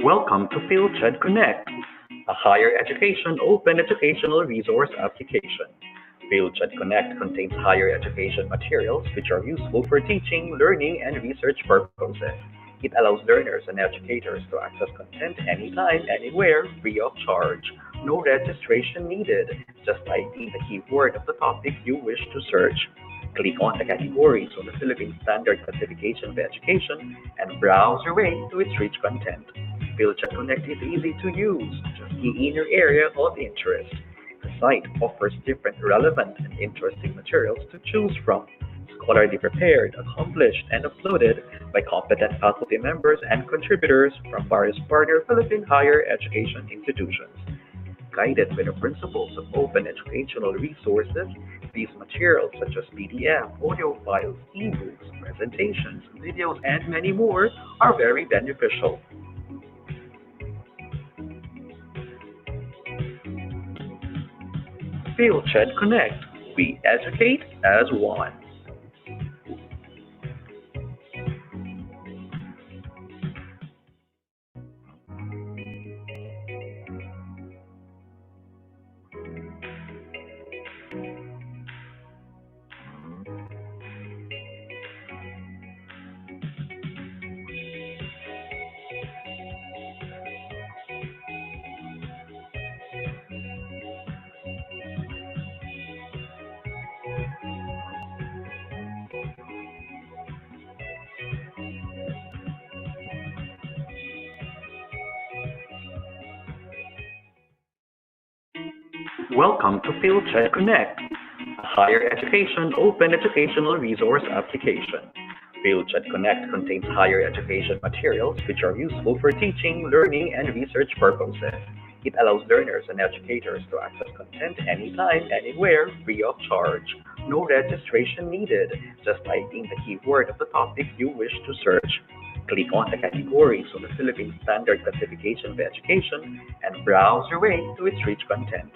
Welcome to FieldCHED Connect, a higher education open educational resource application. FieldCHED Connect contains higher education materials which are useful for teaching, learning, and research purposes. It allows learners and educators to access content anytime, anywhere, free of charge. No registration needed. Just type in the keyword of the topic you wish to search. Click on the categories on the Philippine Standard Classification of Education and browse your way to its rich content. FieldCHED Connect is easy to use. Just key in your area of interest. The site offers different relevant and interesting materials to choose from. Scholarly prepared, accomplished, and uploaded by competent faculty members and contributors from various partner Philippine higher education institutions. Guided by the principles of open educational resources, these materials such as PDF, audio files, ebooks, presentations, videos, and many more are very beneficial. FieldCHED Connect. We educate as one. Welcome to FieldCHED Connect, a higher education open educational resource application. FieldCHED Connect contains higher education materials which are useful for teaching, learning, and research purposes. It allows learners and educators to access content anytime, anywhere, free of charge. No registration needed. Just type in the keyword of the topic you wish to search. Click on the categories on the Philippine Standard Classification of Education and browse your way to its rich content.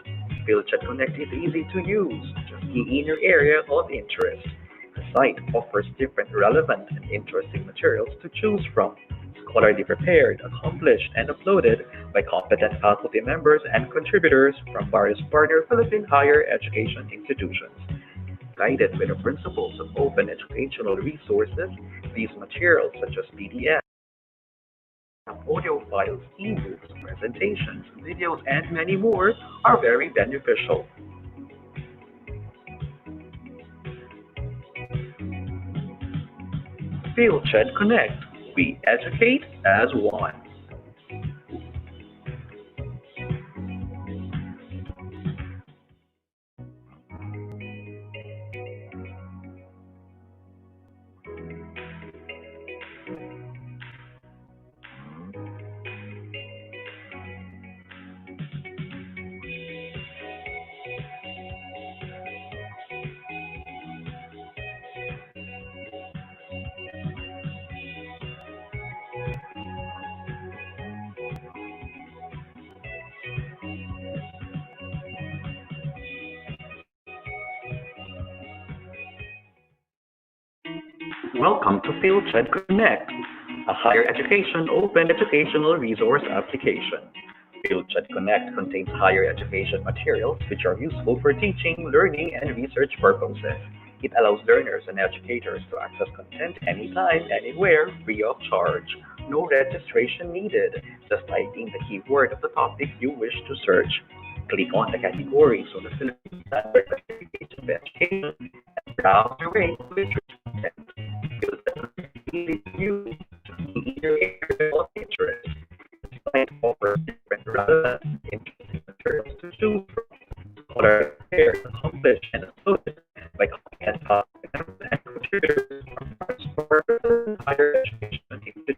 FieldCHED Connect is easy to use. Just key in your area of interest. The site offers different relevant and interesting materials to choose from. Scholarly prepared, accomplished, and uploaded by competent faculty members and contributors from various partner Philippine higher education institutions. Guided by the principles of open educational resources, these materials such as PDF, audio files, ebooks, presentations, videos, and many more are very beneficial. FieldCHED Connect. We educate as one. Welcome to FieldCHED Connect, a higher education open educational resource application. FieldCHED Connect contains higher education materials which are useful for teaching, learning, and research purposes. It allows learners and educators to access content anytime, anywhere, free of charge. No registration needed. Just type in the keyword of the topic you wish to search. Click on the categories on the Philippine Standard Classification of Education and browse your way to its rich content. Easy to use, in your area of interest. The site offers different relevant and interesting materials to choose from. Scholarly prepared, accomplished, and uploaded by competent faculty members and contributors from various higher education institutions.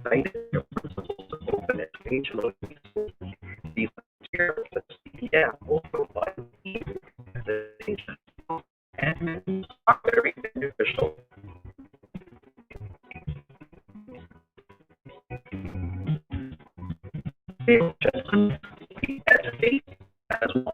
Guided by the principles of open educational resources, these materials such as PDF, audio files, ebooks, presentations, and many are very beneficial. FieldCHED Connect. We educate as one.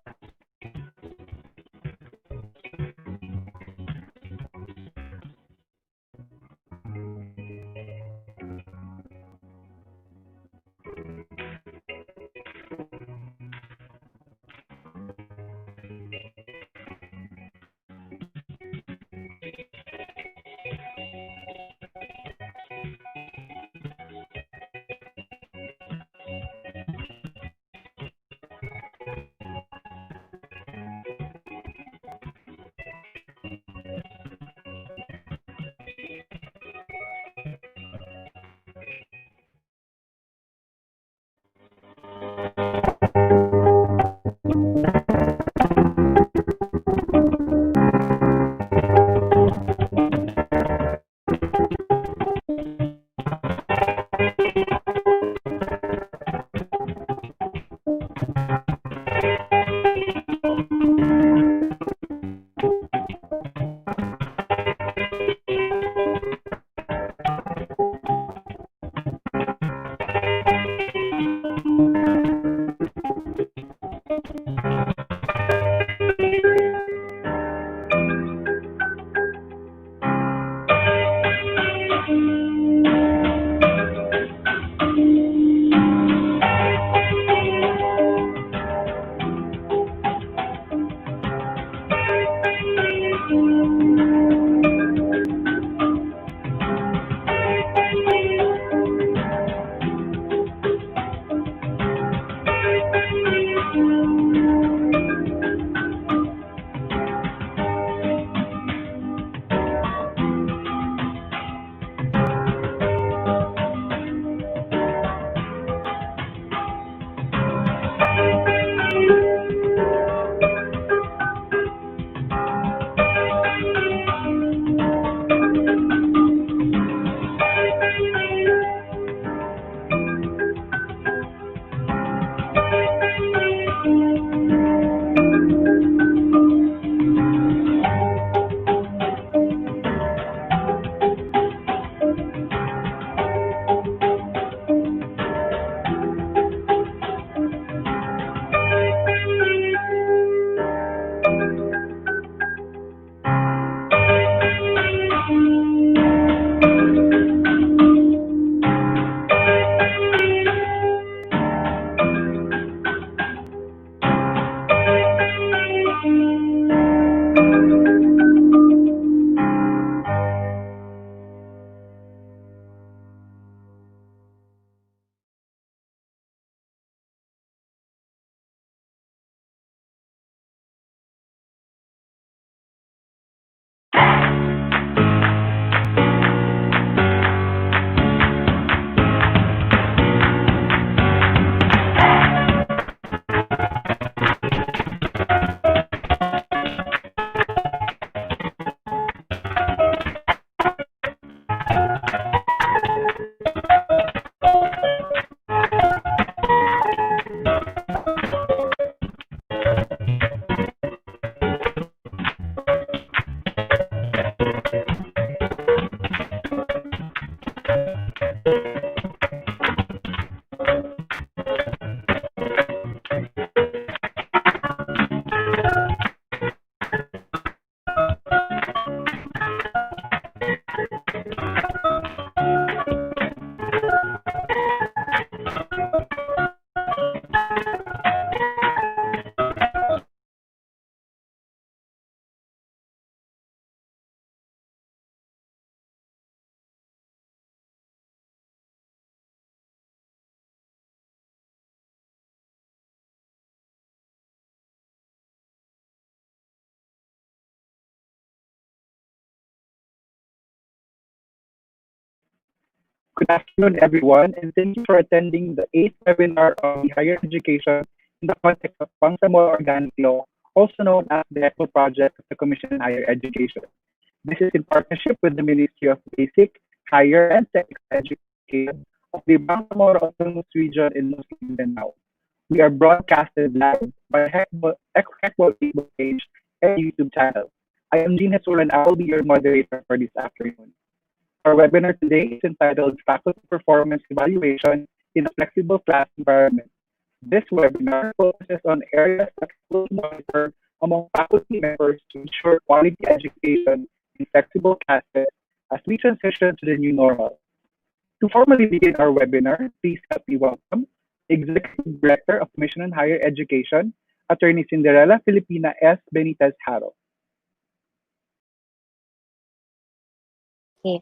Good afternoon, everyone, and thank you for attending the 8th webinar on the higher education in the context of Bangsamoro Organic Law, also known as the HECBOL Project of the Commission on Higher Education. This is in partnership with the Ministry of Basic, Higher, and Technical Education of the Bangsamoro Autonomous Region in Muslim Mindanao. We are broadcasted live by HECBOL page and YouTube channel. I am Gina L, and I will be your moderator for this afternoon. Our webinar today is entitled Faculty Performance Evaluation in a Flexible Class Environment. This webinar focuses on areas that will monitor among faculty members to ensure quality education in flexible classes as we transition to the new normal. To formally begin our webinar, please help me welcome Executive Director of Commission on Higher Education, Attorney Cinderella Filipina S. Benitez Haro. Okay.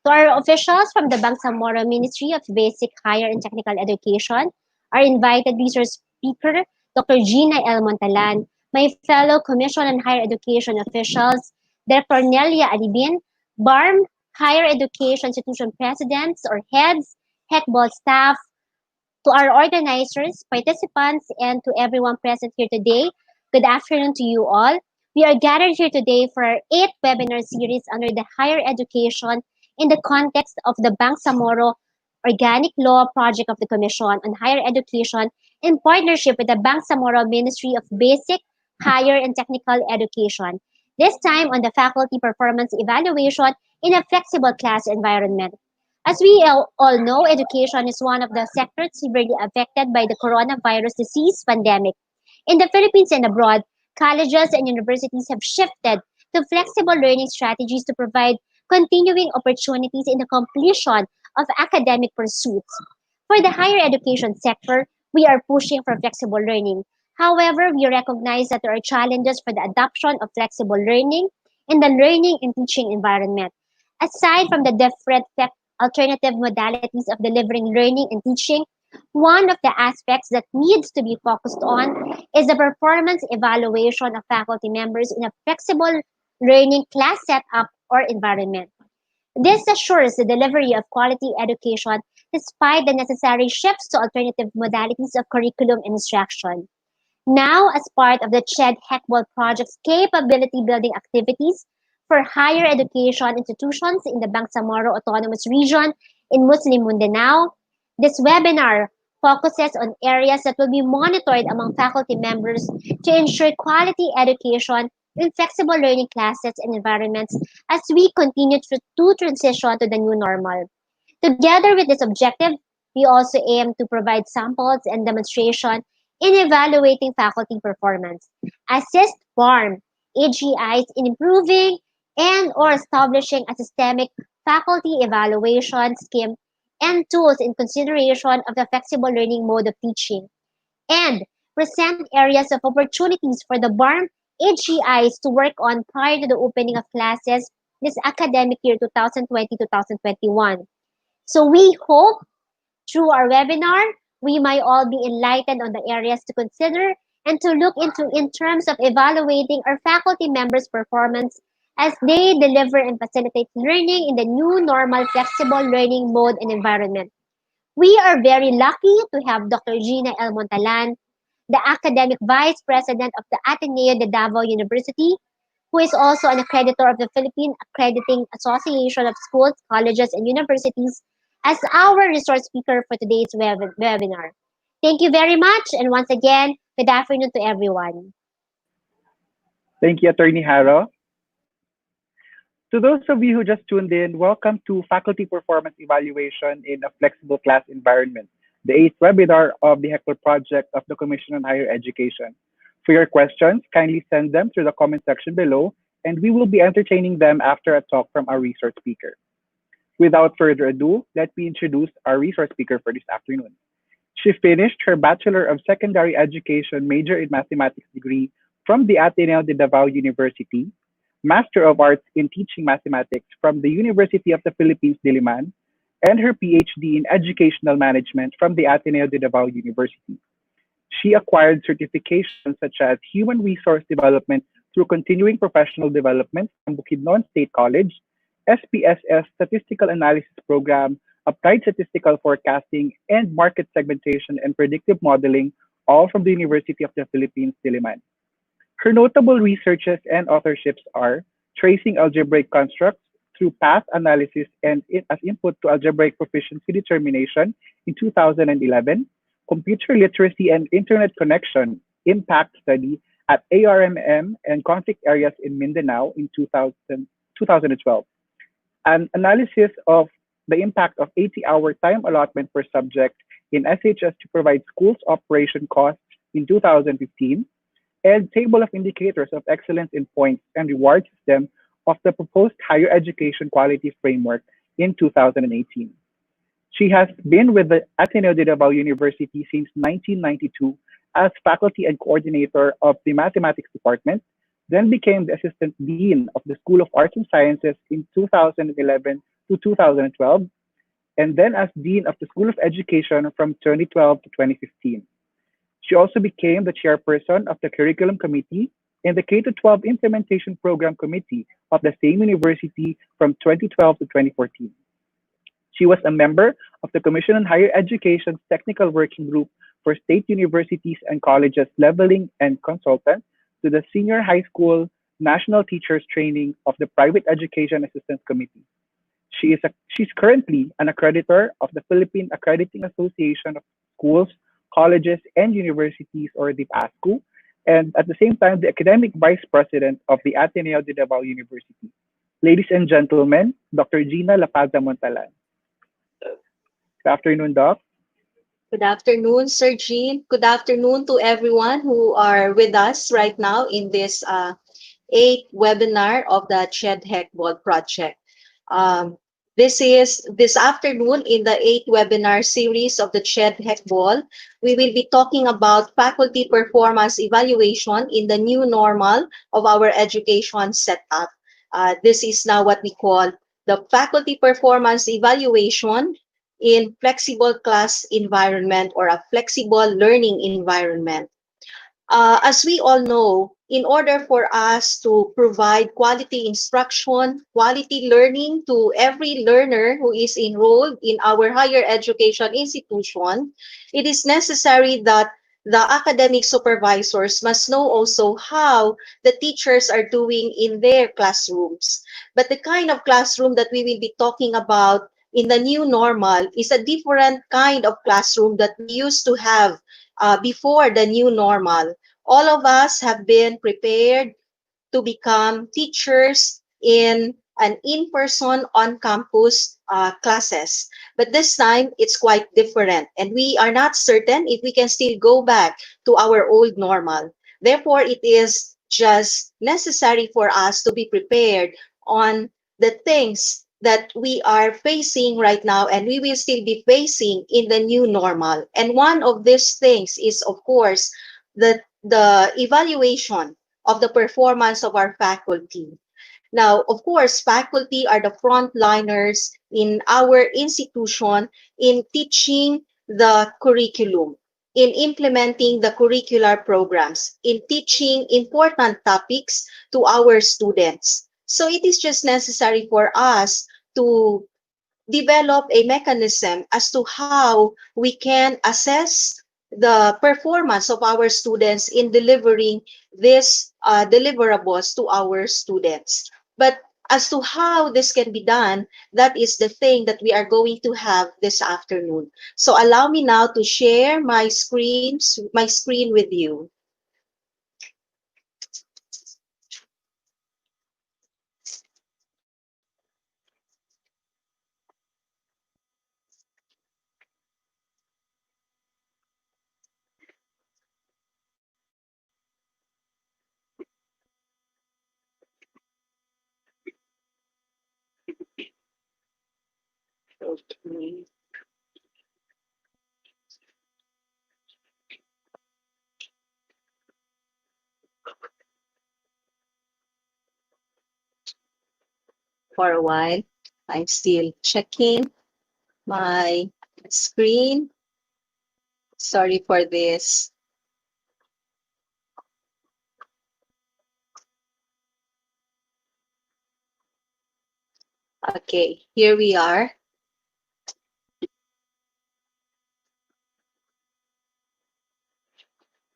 So our officials from the Bangsamoro Ministry of Basic, Higher, and Technical Education, our invited resource speaker, Dr. Gina L. Montalan, my fellow Commission on Higher Education officials, Dr. Nelia Alibin, BARMM, Higher Education Institution Presidents or Heads, HECBOL staff, to our organizers, participants, and to everyone present here today, good afternoon to you all. We are gathered here today for our 8th webinar series under the higher education in the context of the Bangsamoro Organic Law Project of the Commission on Higher Education in partnership with the Bangsamoro Ministry of Basic, Higher, and Technical Education. This time on the faculty performance evaluation in a flexible class environment. As we all know, education is one of the sectors severely affected by the coronavirus disease pandemic. In the Philippines and abroad, colleges and universities have shifted to flexible learning strategies to provide continuing opportunities in the completion of academic pursuits. For the higher education sector, we are pushing for flexible learning. However, we recognize that there are challenges for the adoption of flexible learning in the learning and teaching environment. Aside from the different alternative modalities of delivering learning and teaching, one of the aspects that needs to be focused on is the performance evaluation of faculty members in a flexible learning class setup or environment. This assures the delivery of quality education despite the necessary shifts to alternative modalities of curriculum and instruction. Now, as part of the CHED-HECBOL Project's capability building activities for higher education institutions in the Bangsamoro Autonomous Region in Muslim Mindanao, this webinar focuses on areas that will be monitored among faculty members to ensure quality education in flexible learning classes and environments as we continue to transition to the new normal. Together with this objective, we also aim to provide samples and demonstration in evaluating faculty performance, assist BARMM, HEIs in improving and or establishing a systemic faculty evaluation scheme and tools in consideration of the flexible learning mode of teaching, and present areas of opportunities for the BARMM HEIs to work on prior to the opening of classes this academic year 2020-2021. So we hope through our webinar, we might all be enlightened on the areas to consider and to look into in terms of evaluating our faculty members' performance as they deliver and facilitate learning in the new normal flexible learning mode and environment. We are very lucky to have Dr. Gina L. Montalan, the Academic Vice President of the Ateneo de Davao University, who is also an accreditor of the Philippine Accrediting Association of Schools, Colleges, and Universities, as our resource speaker for today's webinar. Thank you very much, and once again, good afternoon to everyone. Thank you, Attorney Haro. To those of you who just tuned in, welcome to Faculty Performance Evaluation in a Flexible Class Environment, the 8th webinar of the HECBOL Project of the Commission on Higher Education. For your questions, kindly send them through the comment section below, and we will be entertaining them after a talk from our resource speaker. Without further ado, let me introduce our resource speaker for this afternoon. She finished her Bachelor of Secondary Education major in Mathematics degree from the Ateneo de Davao University, Master of Arts in Teaching Mathematics from the University of the Philippines, Diliman, and her PhD in Educational Management from the Ateneo de Davao University. She acquired certifications such as Human Resource Development through continuing professional development from Bukidnon State College, SPSS Statistical Analysis Program, Applied Statistical Forecasting, and Market Segmentation and Predictive Modeling, all from the University of the Philippines, Diliman. Her notable researches and authorships are tracing algebraic constructs through path analysis and as input to algebraic proficiency determination in 2011, computer literacy and internet connection impact study at ARMM and conflict areas in Mindanao in 2012, an analysis of the impact of 80-hour time allotment per subject in SHS to provide schools operation costs in 2015, and table of indicators of excellence in points and reward system of the proposed higher education quality framework in 2018. She has been with the Ateneo de Davao University since 1992 as faculty and coordinator of the mathematics department, then became the assistant dean of the School of Arts and Sciences in 2011 to 2012, and then as dean of the School of Education from 2012 to 2015. She also became the chairperson of the Curriculum Committee and the K-12 Implementation Program Committee of the same university from 2012 to 2014. She was a member of the Commission on Higher Education's Technical Working Group for State Universities and Colleges Leveling and consultant to the Senior High School National Teachers Training of the Private Education Assistance Committee. She's currently an accreditor of the Philippine Accrediting Association of Schools, Colleges, and Universities, or the PAASCU, and at the same time, the academic vice president of the Ateneo de Davao University. Ladies and gentlemen, Dr. Gina L. Montalan. Good afternoon, Doc. Good afternoon, Sir Jean. Good afternoon to everyone who are with us right now in this 8th webinar of the CHED-HECBOL Project. This afternoon in the 8th webinar series of the CHED-HECBOL, we will be talking about faculty performance evaluation in the new normal of our education setup. This is now what we call the faculty performance evaluation in flexible class environment or a flexible learning environment. As we all know, in order for us to provide quality instruction, quality learning to every learner who is enrolled in our higher education institution, it is necessary that the academic supervisors must know also how the teachers are doing in their classrooms. But the kind of classroom that we will be talking about in the new normal is a different kind of classroom that we used to have before the new normal. All of us have been prepared to become teachers in an in-person on-campus classes. But this time, it's quite different. And we are not certain if we can still go back to our old normal. Therefore, it is just necessary for us to be prepared on the things that we are facing right now and we will still be facing in the new normal. And one of these things is, of course, the evaluation of the performance of our faculty. Now, of course, faculty are the frontliners in our institution in teaching the curriculum, in implementing the curricular programs, in teaching important topics to our students. So it is just necessary for us to develop a mechanism as to how we can assess the performance of our students in delivering these deliverables to our students. But as to how this can be done, that is the thing that we are going to have this afternoon. So allow me now to share my screen with you. Okay. For a while, I'm still checking my screen. Sorry for this. Okay, here we are.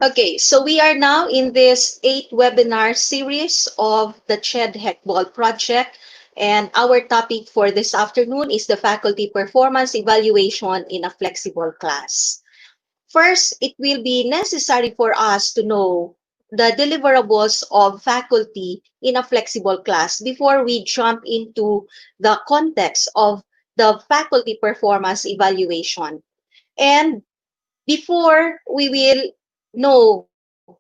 Okay, so we are now in this 8 webinar series of the CHED-HECBOL Project. And our topic for this afternoon is the faculty performance evaluation in a flexible class. First, it will be necessary for us to know the deliverables of faculty in a flexible class before we jump into the context of the faculty performance evaluation. And before we will know,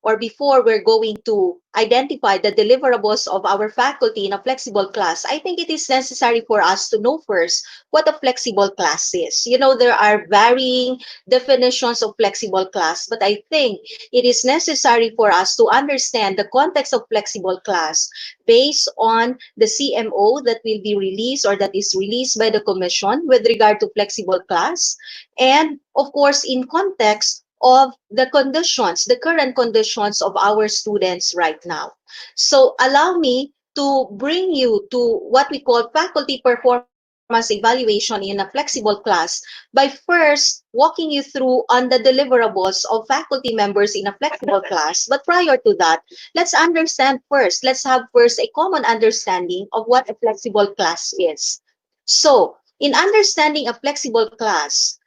or before we're going to identify the deliverables of our faculty in a flexible class, I think it is necessary for us to know first what a flexible class is. You know, there are varying definitions of flexible class, but I think it is necessary for us to understand the context of flexible class based on the CMO that will be released or that is released by the Commission with regard to flexible class, and of course in context of the conditions, the current conditions of our students right now. So allow me to bring you to what we call faculty performance evaluation in a flexible class by first walking you through on the deliverables of faculty members in a flexible class. But prior to that, let's understand first, let's have first a common understanding of what a flexible class is. So in understanding a flexible class,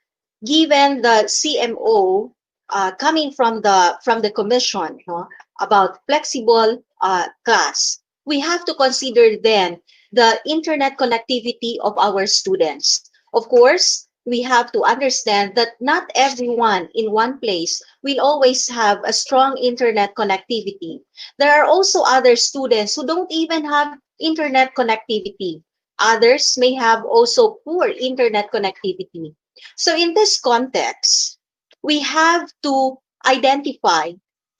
given the CMO coming from the commission, no, about flexible class, we have to consider then the internet connectivity of our students. Of course, we have to understand that not everyone in one place will always have a strong internet connectivity. There are also other students who don't even have internet connectivity. Others may have also poor internet connectivity. So in this context, we have to identify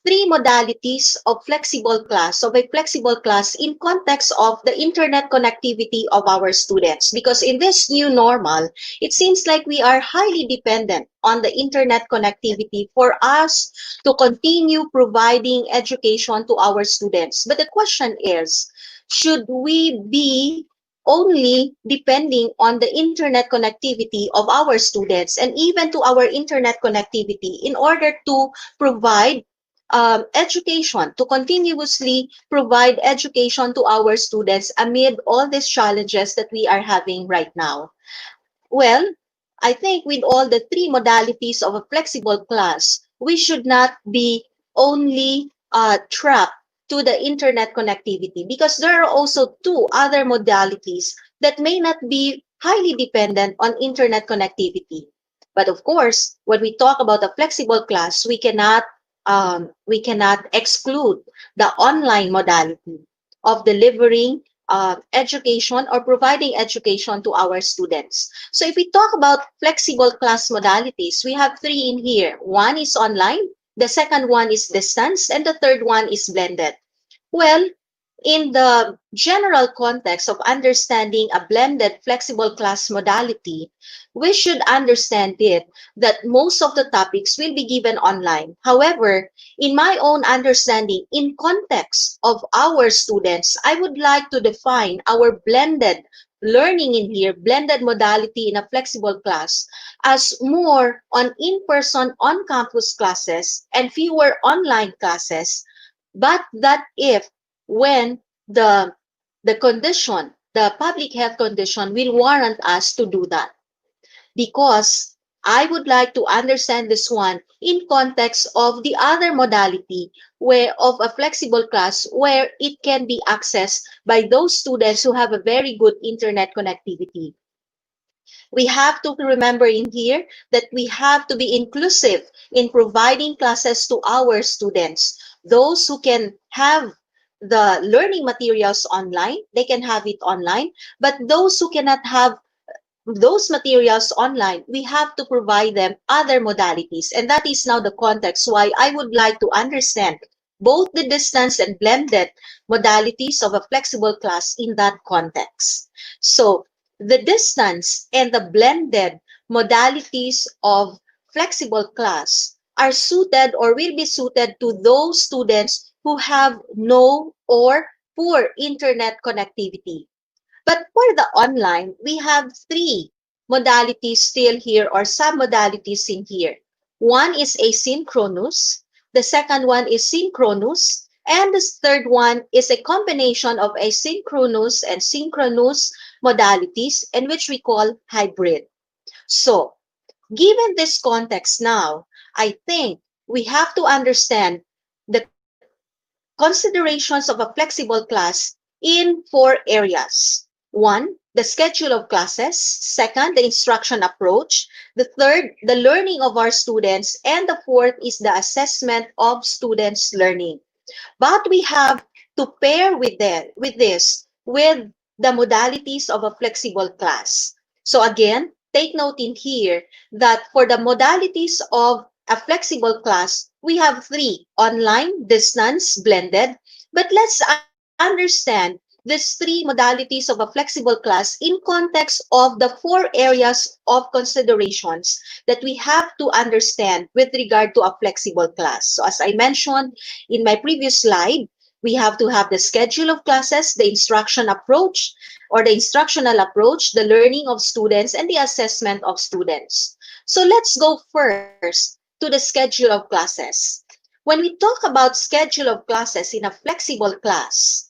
3 modalities of flexible class, of a flexible class in context of the internet connectivity of our students. Because in this new normal, it seems like we are highly dependent on the internet connectivity for us to continue providing education to our students. But the question is, should we be only depending on the internet connectivity of our students and even to our internet connectivity in order to provide education, to continuously provide education to our students amid all these challenges that we are having right now? Well, I think with all the 3 modalities of a flexible class, we should not be only trapped to the internet connectivity, because there are also 2 other modalities that may not be highly dependent on internet connectivity. But of course, when we talk about a flexible class, we cannot exclude the online modality of delivering education or providing education to our students. So if we talk about flexible class modalities, we have 3 in here. One is online, the second one is distance, and the third one is blended. Well, in the general context of understanding a blended flexible class modality, we should understand it that most of the topics will be given online. However, in my own understanding, in context of our students, I would like to define our blended learning in here, blended modality in a flexible class, as more on in-person on-campus classes and fewer online classes, but that if when the condition, the public health condition will warrant us to do that. Because I would like to understand this one in context of the other modality where of a flexible class where it can be accessed by those students who have a very good internet connectivity. We have to remember in here that we have to be inclusive in providing classes to our students. Those who can have the learning materials online, they can have it online. But those who cannot have those materials online, we have to provide them other modalities. And that is now the context why I would like to understand both the distance and blended modalities of a flexible class in that context. So the distance and the blended modalities of flexible class are suited or will be suited to those students who have no or poor internet connectivity. But for the online, we have three modalities still here or sub-modalities in here. One is asynchronous, the second one is synchronous, and the third one is a combination of asynchronous and synchronous modalities, and which we call hybrid. So, given this context now, I think we have to understand the considerations of a flexible class in four areas. One, the schedule of classes. Second, the instruction approach. The third, the learning of our students. And the fourth is the assessment of students' learning. But we have to pair with the modalities of a flexible class. So again, take note in here that for the modalities of a flexible class, we have three: online, distance, blended. But let's understand these three modalities of a flexible class in context of the four areas of considerations that we have to understand with regard to a flexible class. So as I mentioned in my previous slide, we have to have the schedule of classes, the instruction approach or the instructional approach, the learning of students, and the assessment of students. So let's go first to the schedule of classes. When we talk about schedule of classes in a flexible class,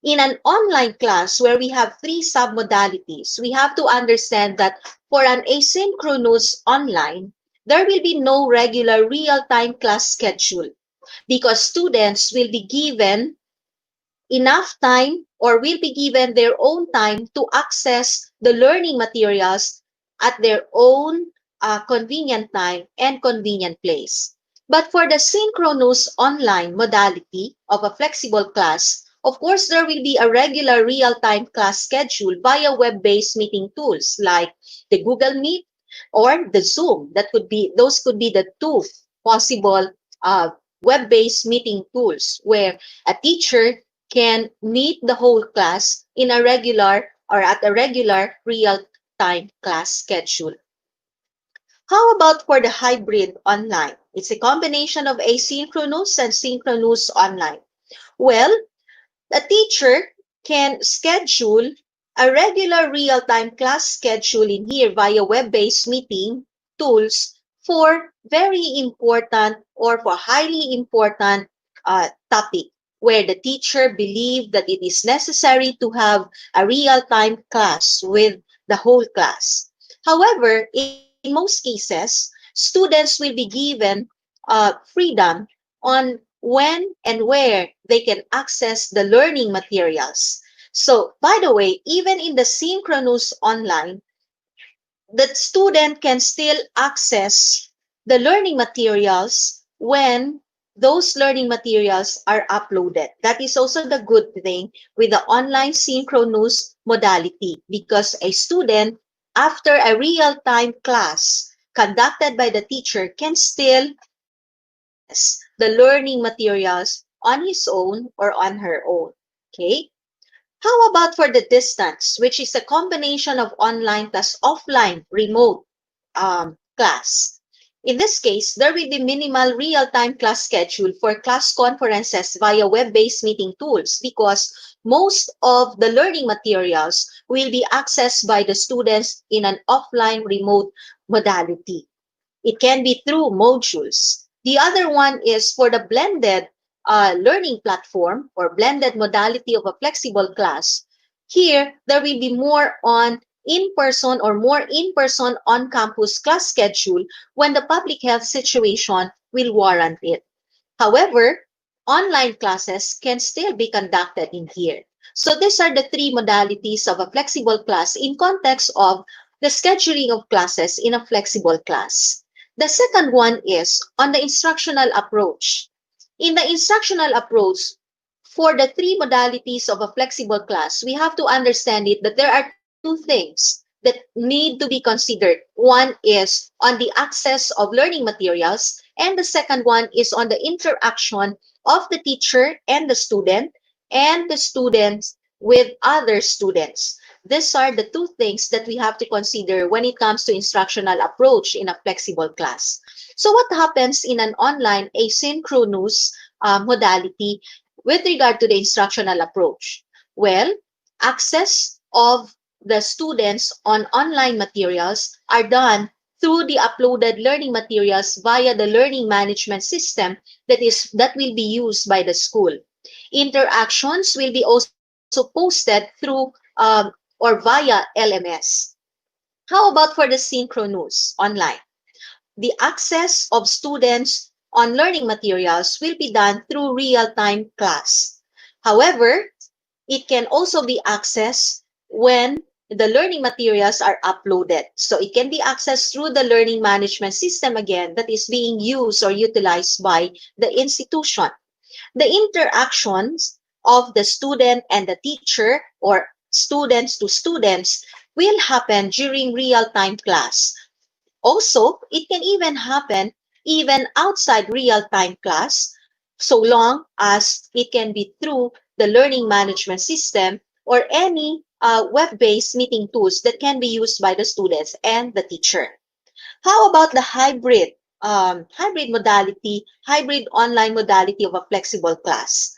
in an online class where we have three submodalities, we have to understand that for an asynchronous online, there will be no regular real-time class schedule because students will be given enough time or will be given their own time to access the learning materials at their own convenient time and convenient place. But for the synchronous online modality of a flexible class, of course, there will be a regular real-time class schedule via web-based meeting tools like the Google Meet or the Zoom. Those could be the two possible web-based meeting tools where a teacher can meet the whole class in a regular or at a regular real-time class schedule. How about for the hybrid online? It's a combination of asynchronous and synchronous online. Well, the teacher can schedule a regular real-time class schedule in here via web-based meeting tools for very important or for highly important topic where the teacher believed that it is necessary to have a real-time class with the whole class. However, in most cases, students will be given freedom on when and where they can access the learning materials. So, by the way, even in the synchronous online, the student can still access the learning materials when those learning materials are uploaded. That is also the good thing with the online synchronous modality because a student, after a real-time class conducted by the teacher, can still access the learning materials on his own or on her own. Okay? How about for the distance, which is a combination of online plus offline remote class? In this case, there will be minimal real-time class schedule for class conferences via web-based meeting tools because most of the learning materials will be accessed by the students in an offline remote modality. It can be through modules. The other one is for the blended learning platform or blended modality of a flexible class. Here, there will be more on in-person or more in-person on-campus class schedule when the public health situation will warrant it. However, online classes can still be conducted in here. So these are the three modalities of a flexible class in context of the scheduling of classes in a flexible class. The second one is on the instructional approach. In the instructional approach, for the three modalities of a flexible class, we have to understand it that there are two things that need to be considered. One is on the access of learning materials, and the second one is on the interaction of the teacher and the students with other students. These are the two things that we have to consider when it comes to instructional approach in a flexible class. So what happens in an online asynchronous modality with regard to the instructional approach? Well, access of the students on online materials are done through the uploaded learning materials via the learning management system that will be used by the school. Interactions will be also posted through or via LMS. How about for the synchronous online? The access of students on learning materials will be done through real-time class. However, it can also be accessed when the learning materials are uploaded. So it can be accessed through the learning management system again that is being used or utilized by the institution. The interactions of the student and the teacher or students to students will happen during real-time class. Also, it can even happen even outside real-time class, so long as it can be through the learning management system or any web-based meeting tools that can be used by the students and the teacher. How about the hybrid online modality of a flexible class?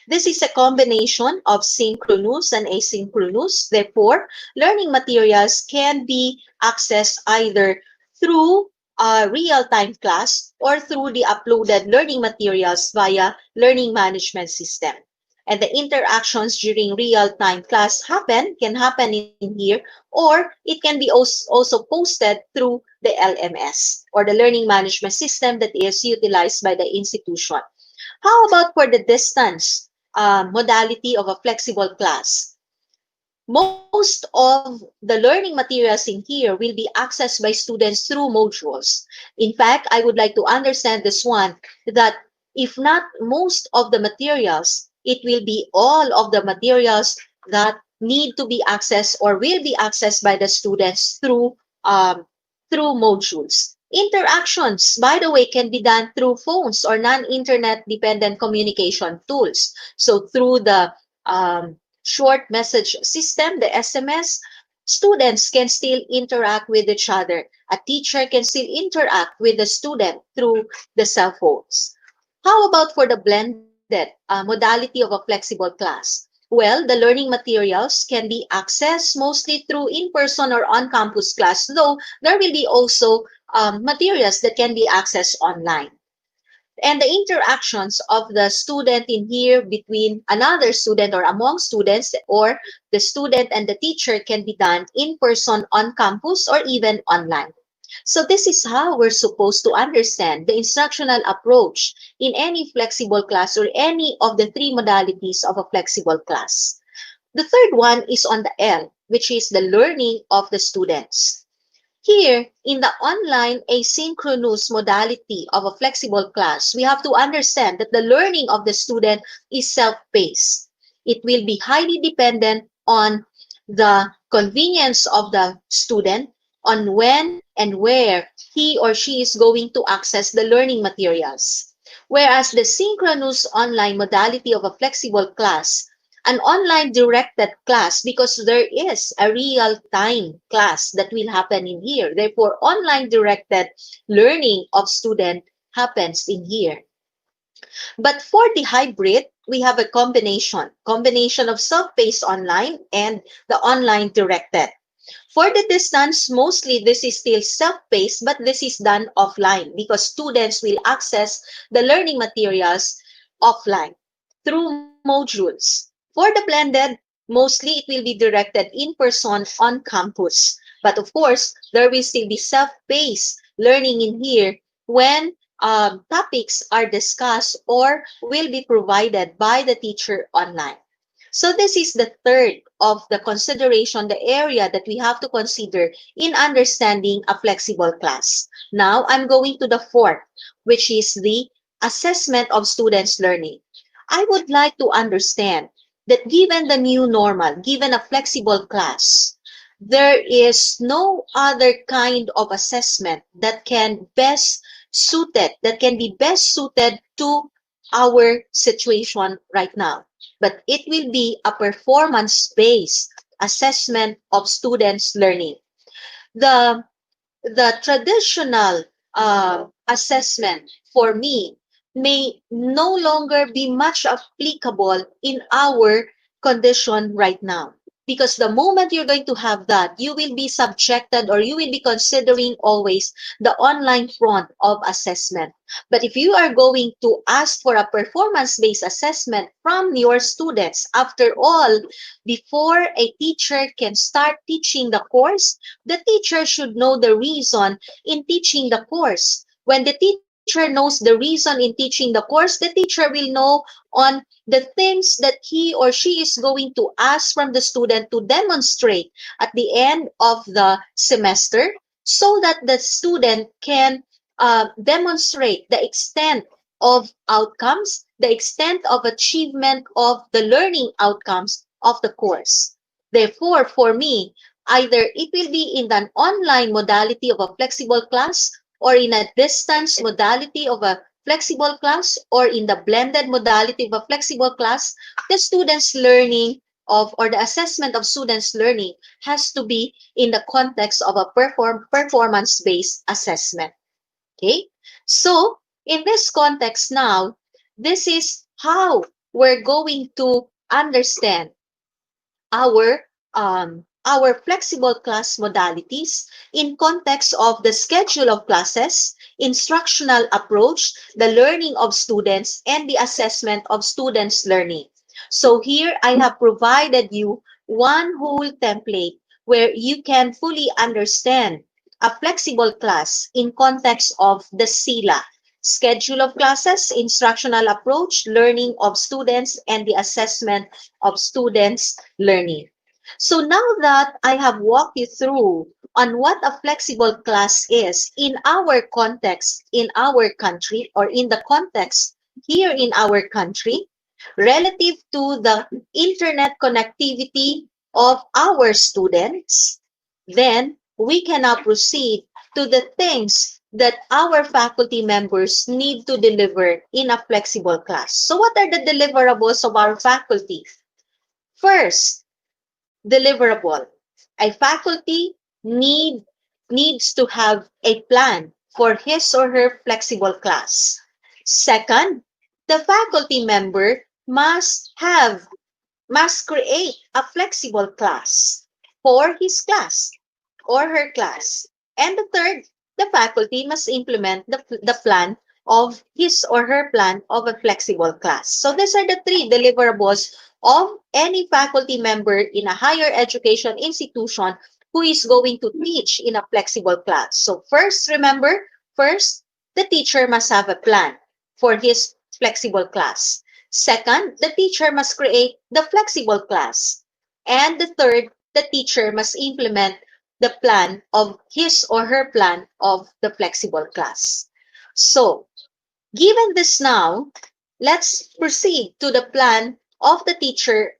This is a combination of synchronous and asynchronous. Therefore, learning materials can be accessed either through a real-time class or through the uploaded learning materials via learning management system. And the interactions during real-time class can happen in here, or it can be also posted through the LMS or the learning management system that is utilized by the institution. How about for the distance modality of a flexible class? Most of the learning materials in here will be accessed by students through modules. In fact, I would like to understand this one, that if not most of the materials, it will be all of the materials that need to be accessed or will be accessed by the students through modules. Interactions, by the way, can be done through phones or non-internet dependent communication tools. So through the short message system, the SMS, students can still interact with each other. A teacher can still interact with the student through the cell phones. How about for the blended modality of a flexible class? Well, the learning materials can be accessed mostly through in-person or on-campus class, though there will be also materials that can be accessed online. And the interactions of the student in here between another student or among students or the student and the teacher can be done in person on campus or even online. So this is how we're supposed to understand the instructional approach in any flexible class or any of the three modalities of a flexible class. The third one is on the L, which is the learning of the students. Here, in the online asynchronous modality of a flexible class, we have to understand that the learning of the student is self-paced. It will be highly dependent on the convenience of the student, on when and where he or she is going to access the learning materials. Whereas the synchronous online modality of a flexible class, an online directed class, because there is a real-time class that will happen in here. Therefore, online directed learning of student happens in here. But for the hybrid, we have a combination of self-paced online and the online directed. For the distance, mostly this is still self-paced, but this is done offline because students will access the learning materials offline through modules. For the blended, mostly it will be directed in person on campus. But of course, there will still be self-paced learning in here when topics are discussed or will be provided by the teacher online. So this is the third of the consideration, the area that we have to consider in understanding a flexible class. Now, I'm going to the fourth, which is the assessment of students' learning. I would like to understand that given the new normal, given a flexible class, there is no other kind of assessment that can be best suited to our situation right now. But it will be a performance-based assessment of students' learning. The traditional assessment for me may no longer be much applicable in our condition right now. Because the moment you're going to have that, you will be subjected or you will be considering always the online front of assessment. But if you are going to ask for a performance-based assessment from your students, after all, before a teacher can start teaching the course, the teacher should know the reason in teaching the course. When the teacher knows the reason in teaching the course, the teacher will know on the things that he or she is going to ask from the student to demonstrate at the end of the semester, so that the student can demonstrate the extent of outcomes, the extent of achievement of the learning outcomes of the course. Therefore, for me, either it will be in an online modality of a flexible class, or in a distance modality of a flexible class, or in the blended modality of a flexible class, the students' learning of, or the assessment of students' learning has to be in the context of a performance-based assessment. Okay? So, in this context now, this is how we're going to understand our flexible class modalities in context of the schedule of classes, instructional approach, the learning of students, and the assessment of students' learning. So here I have provided you one whole template where you can fully understand a flexible class in context of the SILA, schedule of classes, instructional approach, learning of students, and the assessment of students' learning. So now that I have walked you through on what a flexible class is in our context, in our country, or in the context here in our country, relative to the internet connectivity of our students, then we can now proceed to the things that our faculty members need to deliver in a flexible class. So what are the deliverables of our faculty? First, deliverable. A faculty needs to have a plan for his or her flexible class. Second, the faculty member must create a flexible class for his class or her class. And the third, the faculty must implement the plan of his or her plan of a flexible class. So these are the three deliverables of any faculty member in a higher education institution who is going to teach in a flexible class. So first, remember, first, the teacher must have a plan for his flexible class. Second, the teacher must create the flexible class. And the third, the teacher must implement the plan of his or her plan of the flexible class. So, given this now, let's proceed to the plan of the teacher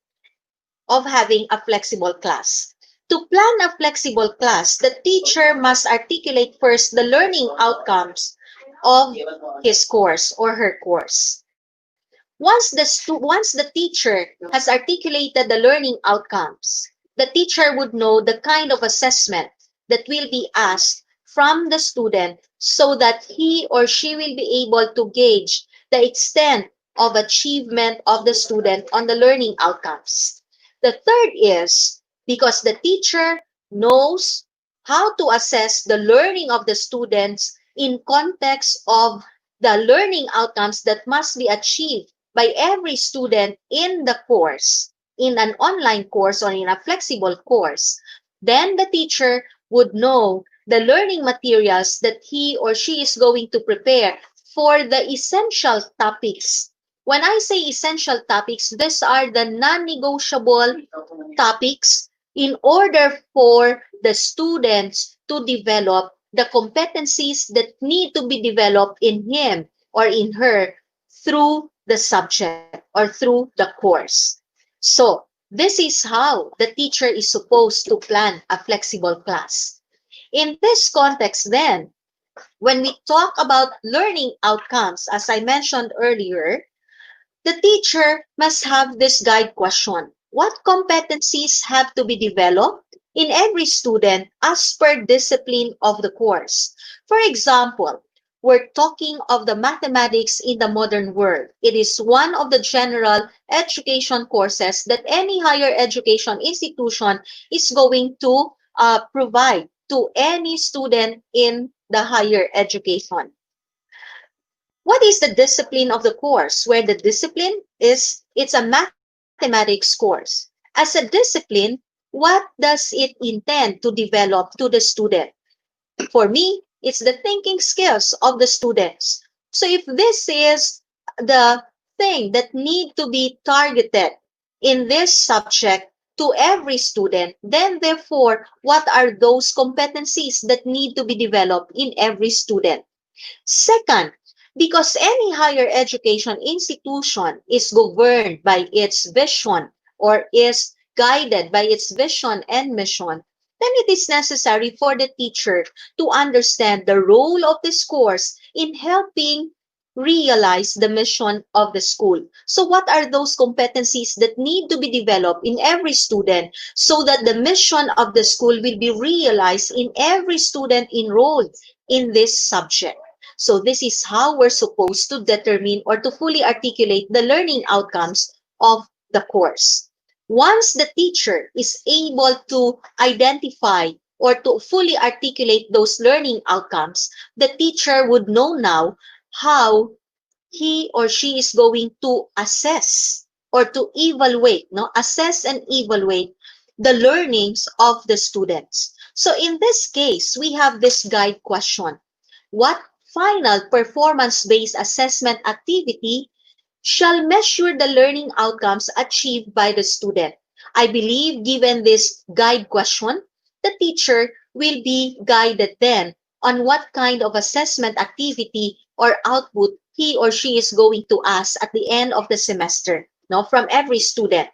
of having a flexible class. To plan a flexible class, the teacher must articulate first the learning outcomes of his course or her course. Once the teacher has articulated the learning outcomes, the teacher would know the kind of assessment that will be asked from the student so that he or she will be able to gauge the extent of achievement of the student on the learning outcomes. The third is because the teacher knows how to assess the learning of the students in context of the learning outcomes that must be achieved by every student in the course, in an online course or in a flexible course, then the teacher would know the learning materials that he or she is going to prepare for the essential topics. When I say essential topics, these are the non-negotiable topics in order for the students to develop the competencies that need to be developed in him or in her through the subject or through the course. So, this is how the teacher is supposed to plan a flexible class. In this context then, when we talk about learning outcomes, as I mentioned earlier, the teacher must have this guide question. What competencies have to be developed in every student as per discipline of the course? For example, we're talking of the mathematics in the modern world. It is one of the general education courses that any higher education institution is going to provide to any student in the higher education. What is the discipline of the course? Where the discipline is, it's a mathematics course. As a discipline, what does it intend to develop to the student? For me, it's the thinking skills of the students. So if this is the thing that need to be targeted in this subject to every student, then therefore, what are those competencies that need to be developed in every student? Second, because any higher education institution is governed by its vision or is guided by its vision and mission, then it is necessary for the teacher to understand the role of this course in helping realize the mission of the school. So what are those competencies that need to be developed in every student so that the mission of the school will be realized in every student enrolled in this subject? So this is how we're supposed to determine or to fully articulate the learning outcomes of the course. Once the teacher is able to identify or to fully articulate those learning outcomes, the teacher would know now how he or she is going to assess or to evaluate, no? Assess and evaluate the learnings of the students. So in this case, we have this guide question. What final performance-based assessment activity shall measure the learning outcomes achieved by the student? I believe given this guide question, the teacher will be guided then on what kind of assessment activity or output he or she is going to ask at the end of the semester, no, from every student.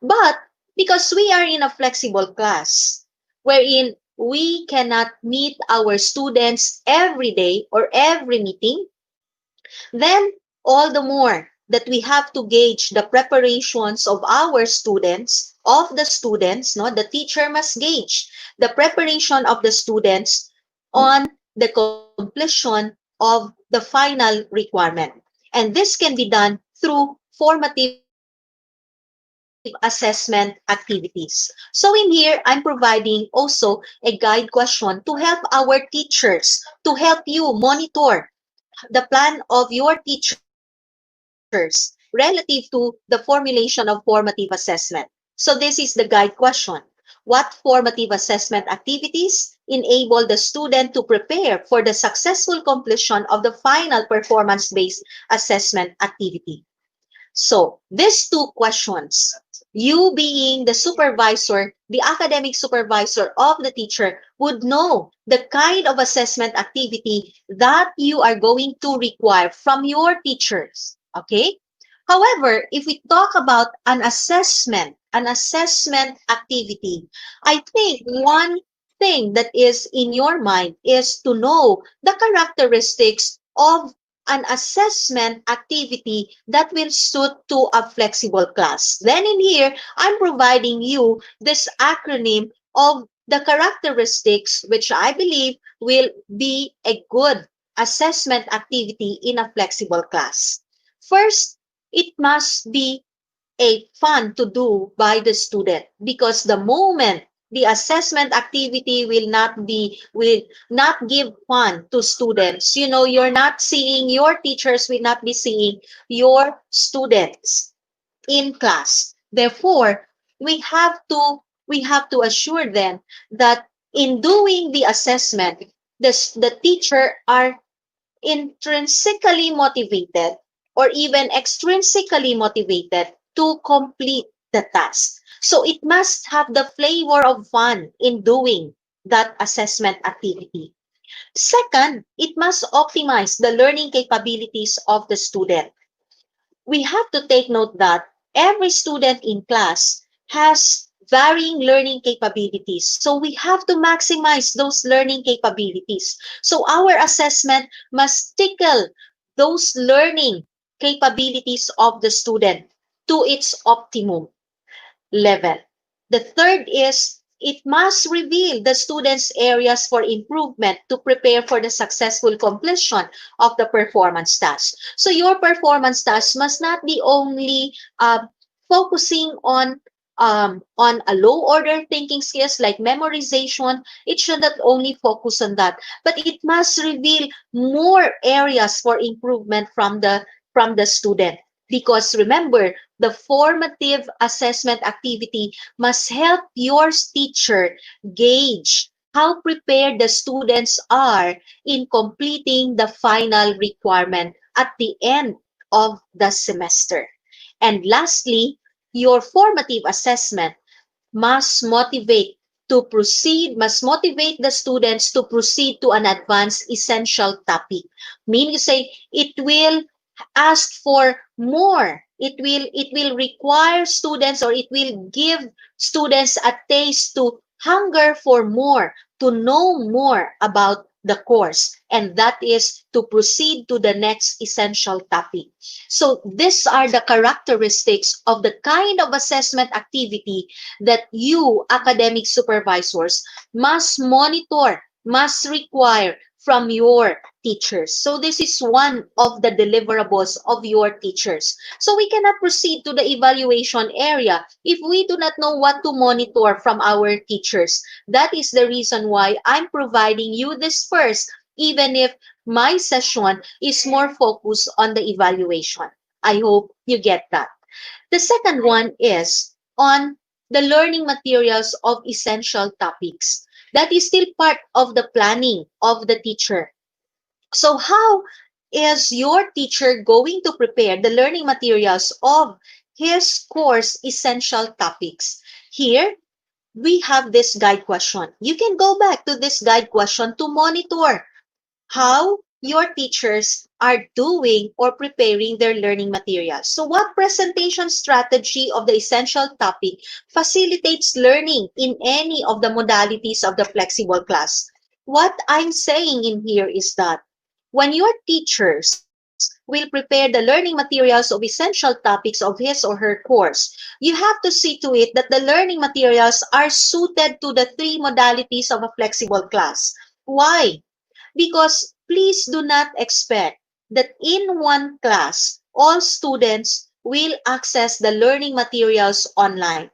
But because we are in a flexible class, wherein we cannot meet our students every day or every meeting, then all the more that we have to gauge the preparations of our students, of the students, no, the teacher must gauge the preparation of the students on the completion of the final requirement. And this can be done through formative assessment activities. So in here, I'm providing also a guide question to help our teachers, to help you monitor the plan of your teachers relative to the formulation of formative assessment. So this is the guide question. What formative assessment activities enable the student to prepare for the successful completion of the final performance-based assessment activity? So these two questions, you being the supervisor, the academic supervisor of the teacher, would know the kind of assessment activity that you are going to require from your teachers. Okay? However, if we talk about an assessment activity, I think one thing that is in your mind is to know the characteristics of an assessment activity that will suit to a flexible class. Then in here, I'm providing you this acronym of the characteristics which I believe will be a good assessment activity in a flexible class. First, it must be a fun to do by the student, because the moment the assessment activity will not give fun to students, you're not seeing, your teachers will not be seeing your students in class. Therefore, we have to assure them that in doing the assessment, the teacher are intrinsically motivated or even extrinsically motivated to complete the task. So it must have the flavor of fun in doing that assessment activity. Second, it must optimize the learning capabilities of the student. We have to take note that every student in class has varying learning capabilities. So we have to maximize those learning capabilities. So our assessment must tickle those learning capabilities of the student to its optimum level. The third is it must reveal the students' areas for improvement to prepare for the successful completion of the performance task. So your performance task must not be only focusing on a low order thinking skills like memorization. It should not only focus on that, but it must reveal more areas for improvement from the student. Because remember, the formative assessment activity must help your teacher gauge how prepared the students are in completing the final requirement at the end of the semester. And lastly, your formative assessment must motivate must motivate the students to proceed to an advanced essential topic. Meaning, you say it will ask for more. It will require students, or it will give students a taste to hunger for more, to know more about the course, and that is to proceed to the next essential topic. So these are the characteristics of the kind of assessment activity that you, academic supervisors, must monitor, must require from your teachers. So this is one of the deliverables of your teachers. So we cannot proceed to the evaluation area if we do not know what to monitor from our teachers. That is the reason why I'm providing you this first, even if my session is more focused on the evaluation. I hope you get that. The second one is on the learning materials of essential topics. That is still part of the planning of the teacher. So how is your teacher going to prepare the learning materials of his course essential topics? Here, we have this guide question. You can go back to this guide question to monitor how your teachers are doing or preparing their learning materials. So what presentation strategy of the essential topic facilitates learning in any of the modalities of the flexible class? What I'm saying in here is that when your teachers will prepare the learning materials of essential topics of his or her course, you have to see to it that the learning materials are suited to the three modalities of a flexible class. Why? Because please do not expect that in one class, all students will access the learning materials online.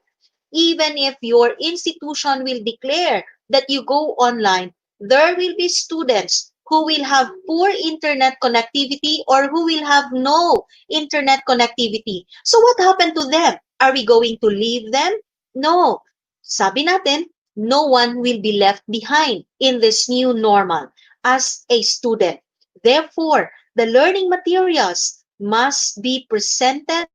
Even if your institution will declare that you go online, there will be students who will have poor internet connectivity or who will have no internet connectivity. So what happened to them? Are we going to leave them? No. Sabi natin, no one will be left behind in this new normal as a student. Therefore, the learning materials must be presented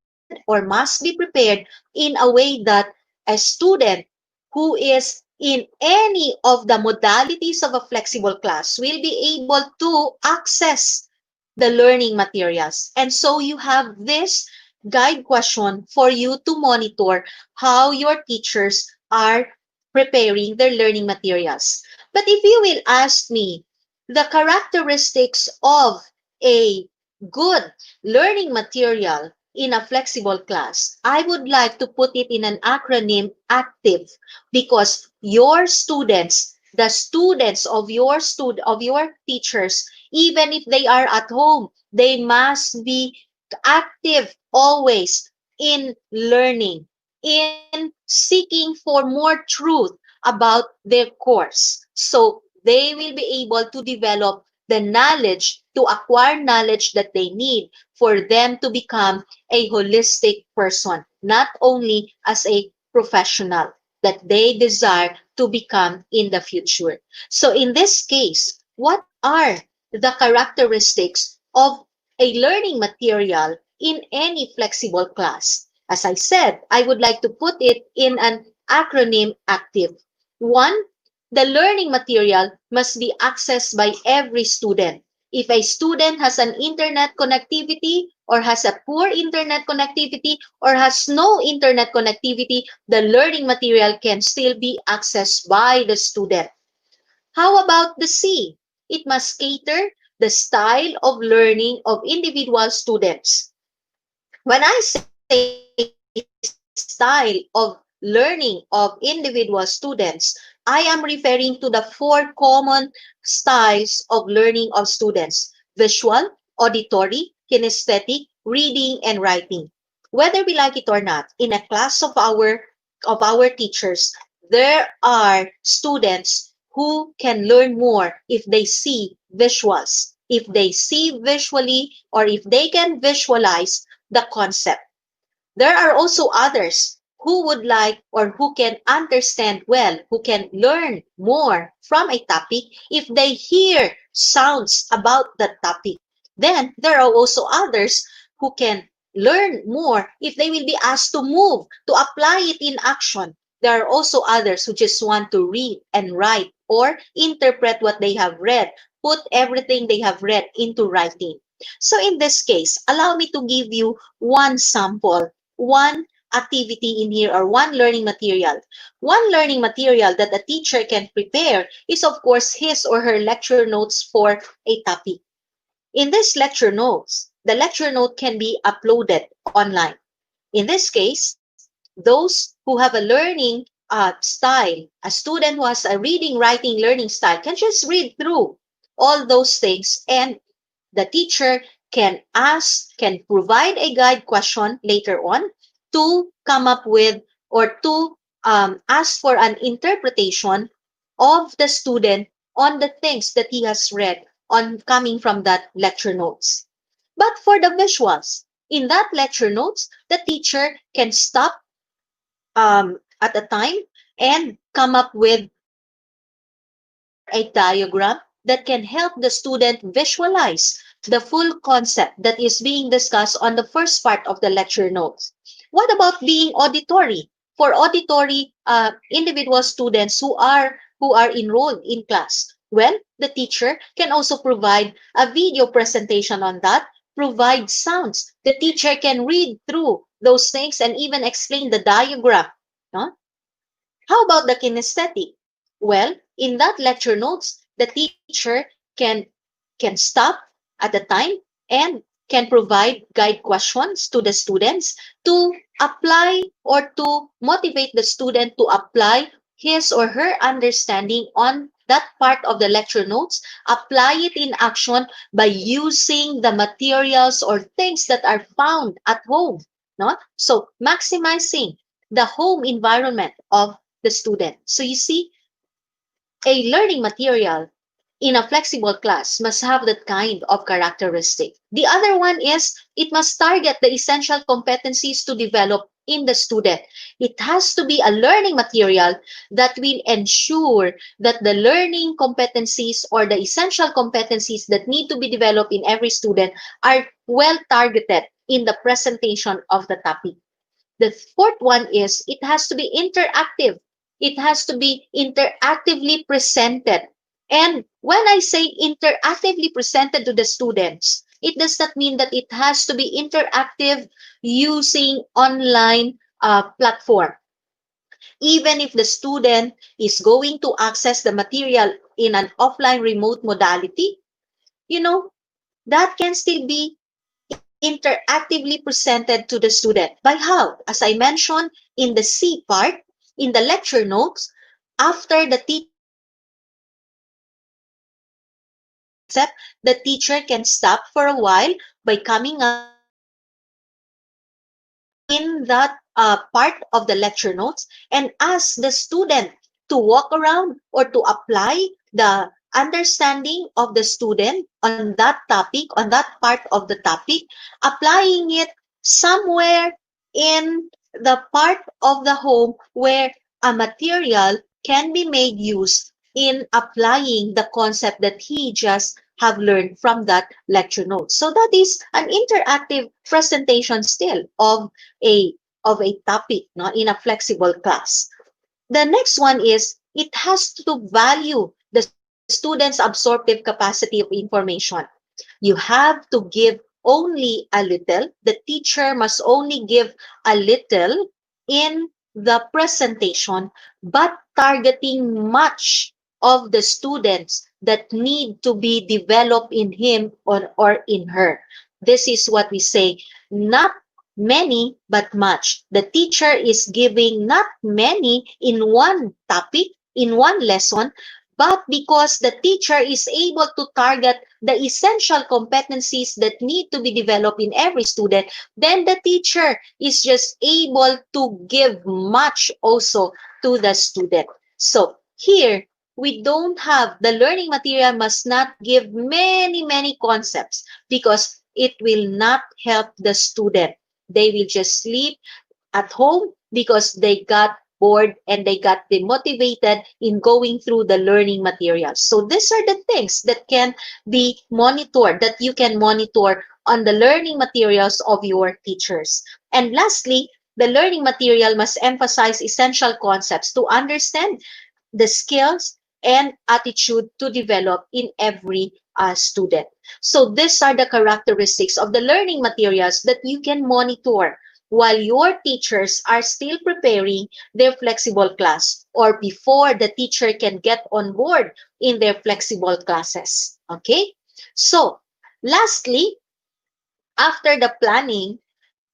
or must be prepared in a way that a student who is in any of the modalities of a flexible class will be able to access the learning materials. And so you have this guide question for you to monitor how your teachers are preparing their learning materials. But if you will ask me the characteristics of a good learning material in a flexible class, I would like to put it in an acronym ACTIVE, because your students, the students of your teachers, even if they are at home, they must be active always in learning, in seeking for more truth about their course. So they will be able to develop the knowledge, to acquire knowledge that they need for them to become a holistic person, not only as a professional that they desire to become in the future. So in this case, what are the characteristics of a learning material in any flexible class? As I said, I would like to put it in an acronym ACTIVE. One, the learning material must be accessed by every student. If a student has an internet connectivity or has a poor internet connectivity or has no internet connectivity, the learning material can still be accessed by the student. How about the C? It must cater the style of learning of individual students. When I say style of learning, learning of individual students, I am referring to the four common styles of learning of students: visual, auditory, kinesthetic, reading, and writing. Whether we like it or not, in a class of our teachers, there are students who can learn more if they see visuals, if they see visually, or if they can visualize the concept. There are also others who would like or who can understand well, who can learn more from a topic if they hear sounds about that topic. Then there are also others who can learn more if they will be asked to move, to apply it in action. There are also others who just want to read and write or interpret what they have read, put everything they have read into writing. So in this case, allow me to give you one sample, one activity in here, or one learning material. One learning material that a teacher can prepare is, of course, his or her lecture notes for a topic. In this lecture notes, the lecture note can be uploaded online. In this case, those who have a learning style, a student who has a reading, writing, learning style, can just read through all those things, and the teacher can ask, can provide a guide question later on to come up with, or to ask for an interpretation of the student on the things that he has read on coming from that lecture notes. But for the visuals, in that lecture notes, the teacher can stop at a time and come up with a chart or a diagram that can help the student visualize the full concept that is being discussed on the first part of the lecture notes. What about being auditory? For auditory individual students who are enrolled in class, well, the teacher can also provide a video presentation on that, provide sounds. The teacher can read through those things and even explain the diagram. No? How about the kinesthetic? Well, in that lecture notes, the teacher can stop at the time and can provide guide questions to the students to apply, or to motivate the student to apply his or her understanding on that part of the lecture notes, apply it in action by using the materials or things that are found at home. No? So maximizing the home environment of the student. So you see, a learning material in a flexible class must have that kind of characteristic. The other one is it must target the essential competencies to develop in the student. It has to be a learning material that will ensure that the learning competencies or the essential competencies that need to be developed in every student are well targeted in the presentation of the topic. The fourth one is it has to be interactive. It has to be interactively presented. And when I say interactively presented to the students, it does not mean that it has to be interactive using online platform. Even if the student is going to access the material in an offline remote modality, you know, that can still be interactively presented to the student. By how? As I mentioned in the C part, in the lecture notes, after the teacher explains the concept, the teacher can stop for a while by coming up in that part of the lecture notes and ask the student to walk around or to apply the understanding of the student on that topic, on that part of the topic, applying it somewhere in the part of the home where a material can be made use in applying the concept that he just have learned from that lecture notes. So that is an interactive presentation still a a topic, no, in a flexible class. The next one is it has to value the student's absorptive capacity of information. You have to give only a little. The teacher must only give a little in the presentation, but targeting much of the students that need to be developed in him or in her. This is what we say, not many but much. The teacher is giving not many in one topic, in one lesson, but because the teacher is able to target the essential competencies that need to be developed in every student, then the teacher is just able to give much also to the student. So here, we don't have, the learning material must not give many concepts because it will not help the student. They will just sleep at home because they got bored and they got demotivated in going through the learning materials. So these are the things that can be monitored, that you can monitor on the learning materials of your teachers. And lastly, the learning material must emphasize essential concepts to understand the skills and attitude to develop in every student. So these are the characteristics of the learning materials that you can monitor while your teachers are still preparing their flexible class or before the teacher can get on board in their flexible classes. Okay? So, lastly, after the planning,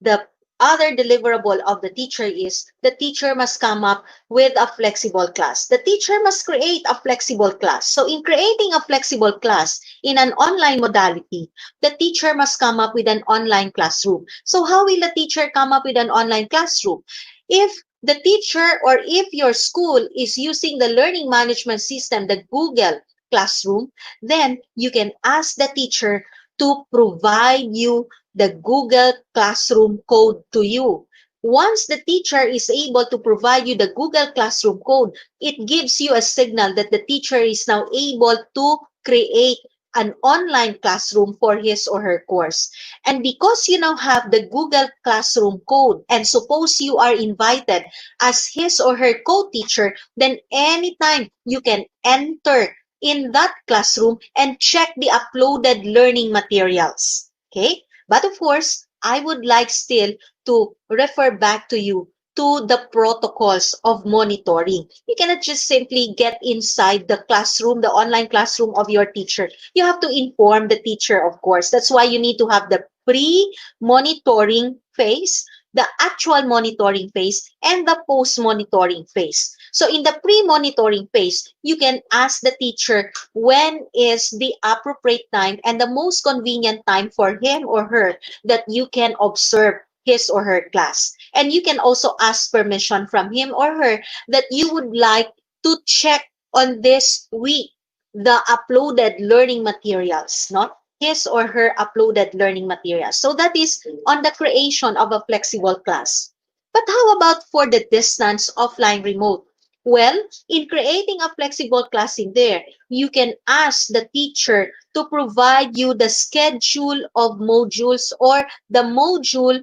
the other deliverable of the teacher is the teacher must come up with a flexible class. The teacher must create a flexible class. So in creating a flexible class in an online modality, the teacher must come up with an online classroom. So how will the teacher come up with an online classroom? If the teacher or if your school is using the learning management system, the Google Classroom, then you can ask the teacher to provide you the Google Classroom code to you. Once the teacher is able to provide you the Google Classroom code, it gives you a signal that the teacher is now able to create an online classroom for his or her course. And because you now have the Google Classroom code, and suppose you are invited as his or her co-teacher, then anytime you can enter in that classroom and check the uploaded learning materials. Okay? But of course, I would like still to refer back to you to the protocols of monitoring. You cannot just simply get inside the classroom, the online classroom of your teacher. You have to inform the teacher, of course. That's why you need to have the pre-monitoring phase, the actual monitoring phase, and the post-monitoring phase. So in the pre-monitoring phase, you can ask the teacher when is the appropriate time and the most convenient time for him or her that you can observe his or her class. And you can also ask permission from him or her that you would like to check on this week the uploaded learning materials, not his or her uploaded learning materials. So that is on the creation of a flexible class. But how about for the distance offline remote? Well, in creating a flexible class in there, you can ask the teacher to provide you the schedule of modules or the module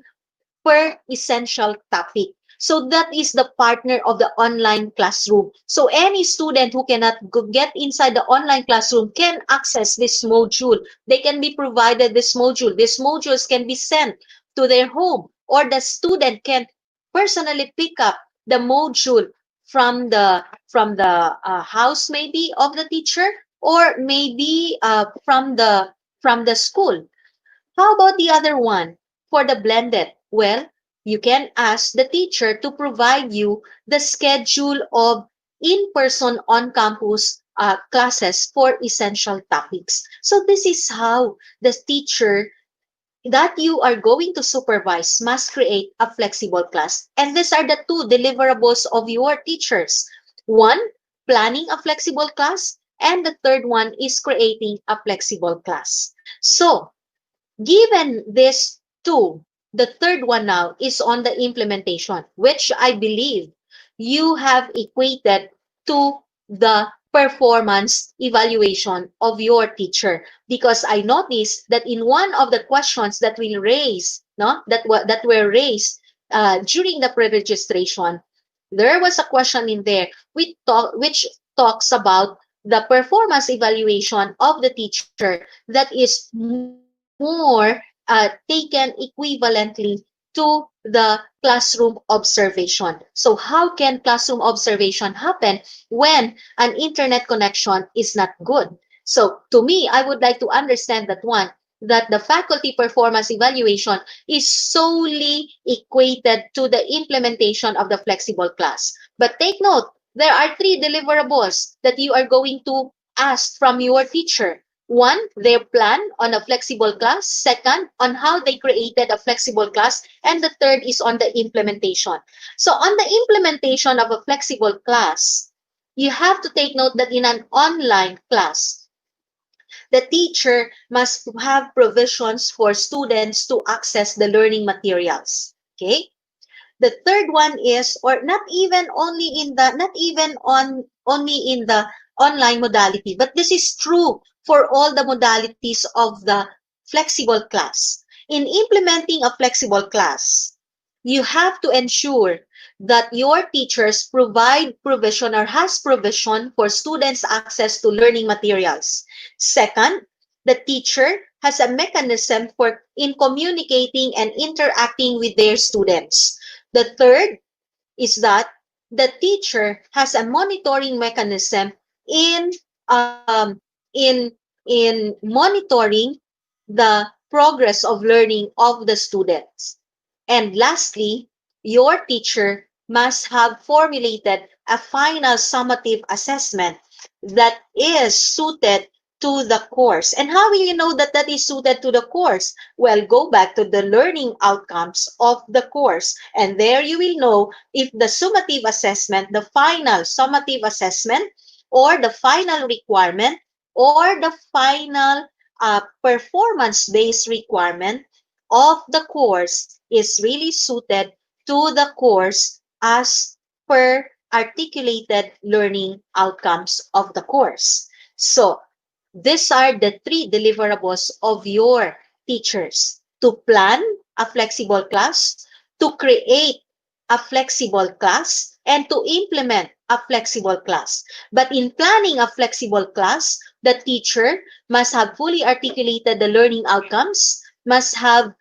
per essential topic. So that is the partner of the online classroom. So any student who cannot get inside the online classroom can access this module. They can be provided this module. These modules can be sent to their home, or the student can personally pick up the module from the house maybe of the teacher, or maybe from the school. How about the other one for the blended? Well, you can ask the teacher to provide you the schedule of in-person on-campus classes for essential topics. So this is how the teacher that you are going to supervise must create a flexible class. And these are the two deliverables of your teachers. One, planning a flexible class, and the third one is creating a flexible class. So, given this two, the third one now is on the implementation, which I believe you have equated to the performance evaluation of your teacher. Because I noticed that in one of the questions that we raised, no, that were raised during the pre-registration, there was a question in there which talks about the performance evaluation of the teacher that is more taken equivalently to the classroom observation. So how can classroom observation happen when an internet connection is not good? So to me, I would like to understand that one. that the faculty performance evaluation is solely equated to the implementation of the flexible class. But take note, there are 3 deliverables that you are going to ask from your teacher. One, their plan on a flexible class. Second, on how they created a flexible class. And the third is on the implementation. So on the implementation of a flexible class, you have to take note that in an online class, the teacher must have provisions for students to access the learning materials. Okay? The third one is, or not even only in the online modality, but this is true for all the modalities of the flexible class. In implementing a flexible class, you have to ensure that your teachers provide provision or has provision for students access to learning materials. Second, the teacher has a mechanism for in communicating and interacting with their students. The third is that the teacher has a monitoring mechanism in um, in monitoring the progress of learning of the students. And lastly, your teacher must have formulated a final summative assessment that is suited to the course. And how will you know that that is suited to the course? Well, go back to the learning outcomes of the course. And there you will know if the summative assessment, the final summative assessment, or the final requirement, or the final performance-based requirement of the course is really suited to the course as per articulated learning outcomes of the course. So, these are the 3 deliverables of your teachers: to plan a flexible class, to create a flexible class, and to implement a flexible class. But in planning a flexible class, the teacher must have fully articulated the learning outcomes, must have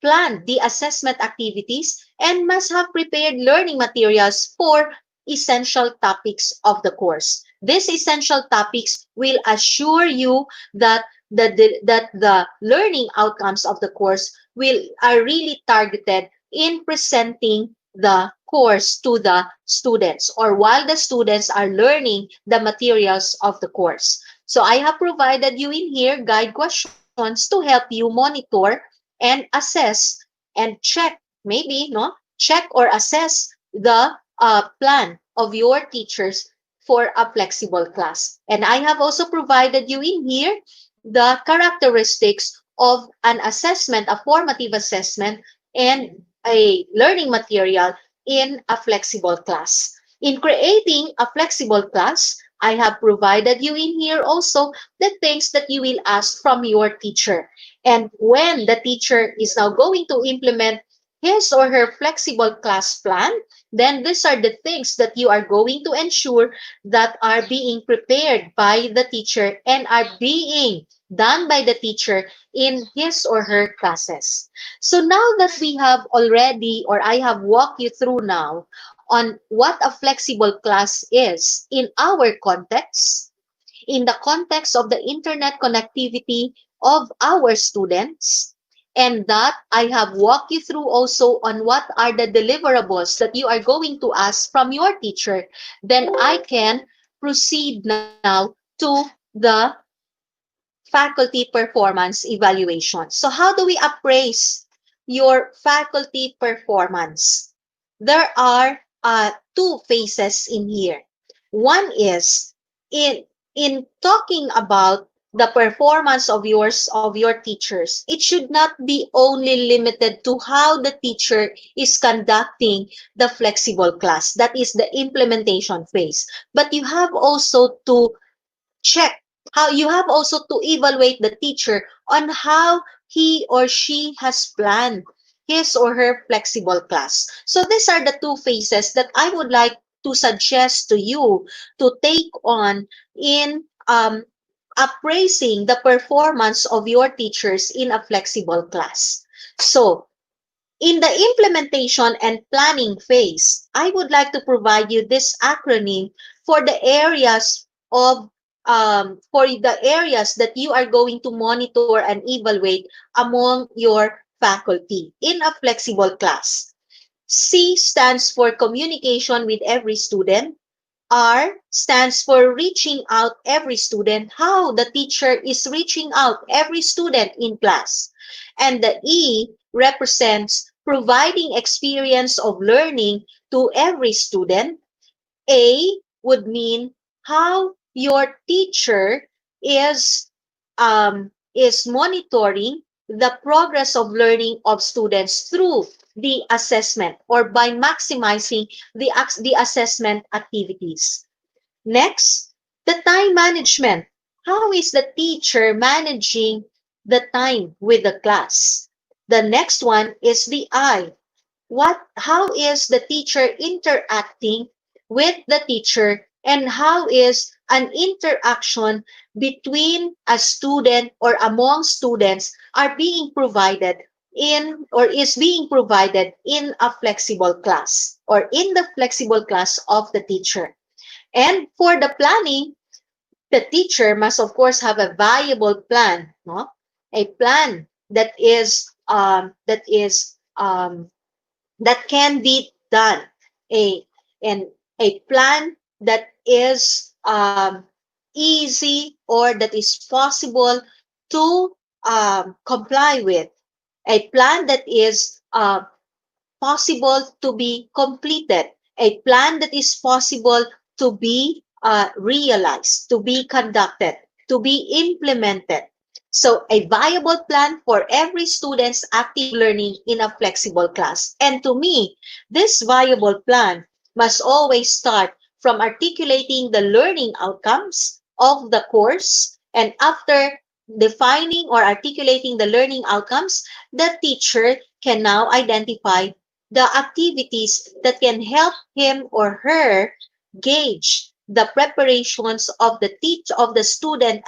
planned the assessment activities, and must have prepared learning materials for essential topics of the course. These essential topics will assure you that the learning outcomes of the course are really targeted in presenting the course to the students, or while the students are learning the materials of the course. So I have provided you in here guide questions to help you monitor and assess and check, maybe, no, check or assess the plan of your teachers for a flexible class. And I have also provided you in here the characteristics of an assessment, a formative assessment, and a learning material in a flexible class. In creating a flexible class, I have provided you in here also the things that you will ask from your teacher. And when the teacher is now going to implement his or her flexible class plan, then these are the things that you are going to ensure that are being prepared by the teacher and are being done by the teacher in his or her classes. So now that we have already, or I have walked you through now on what a flexible class is in our context, in the context of the internet connectivity of our students, and that I have walked you through also on what are the deliverables that you are going to ask from your teacher, then I can proceed now to the faculty performance evaluation. So how do we appraise your faculty performance? There are 2 phases in here. One is in talking about the performance of your teachers. It should not be only limited to how the teacher is conducting the flexible class. That is the implementation phase. But you have also to check how you have also to evaluate the teacher on how he or she has planned his or her flexible class. So these are the 2 phases that I would like to suggest to you to take on in appraising the performance of your teachers in a flexible class. So in the implementation and planning phase, I would like to provide you this acronym for the areas of for the areas that you are going to monitor and evaluate among your faculty in a flexible class. C stands for communication with every student. R stands for reaching out every student, how the teacher is reaching out every student in class. And the E represents providing experience of learning to every student. A would mean how your teacher is monitoring the progress of learning of students through the assessment or by maximizing the assessment activities. Next, the time management. How is the teacher managing the time with the class? The next one is the I. How is the teacher interacting with the teacher, and how is an interaction between a student or among students are being provided in or is being provided in a flexible class or in the flexible class of the teacher. And for the planning, the teacher must of course have a viable plan, no? A plan that can be done, a and a plan that is easy or that is possible to comply with, a plan that is possible to be completed, a plan that is possible to be realized, to be conducted, to be implemented. So a viable plan for every student's active learning in a flexible class. And to me, this viable plan must always start from articulating the learning outcomes of the course. And after defining or articulating the learning outcomes, the teacher can now identify the activities that can help him or her gauge the preparations of the student,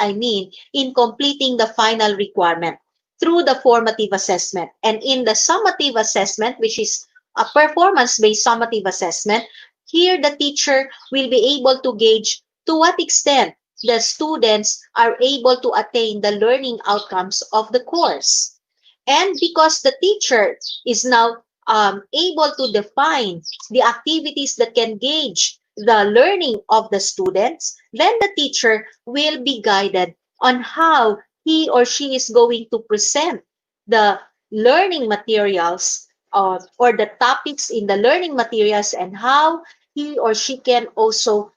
in completing the final requirement through the formative assessment. And in the summative assessment, which is a performance-based summative assessment, here the teacher will be able to gauge to what extent the students are able to attain the learning outcomes of the course. And because the teacher is now able to define the activities that can gauge the learning of the students, then the teacher will be guided on how he or she is going to present the learning materials or the topics in the learning materials, and how he or she can also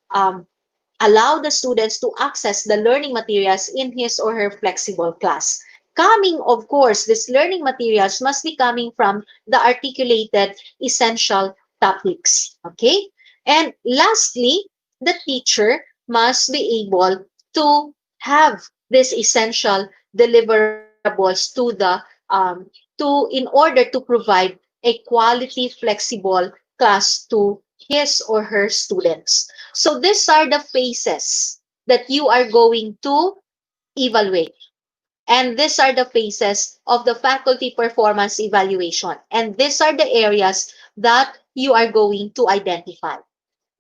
allow the students to access the learning materials in his or her flexible class. Coming, of course, these learning materials must be coming from the articulated essential topics. Okay? And lastly, the teacher must be able to have this essential deliverables in order to provide a quality, flexible class to his or her students. So these are the phases that you are going to evaluate. And these are the phases of the faculty performance evaluation. And these are the areas that you are going to identify.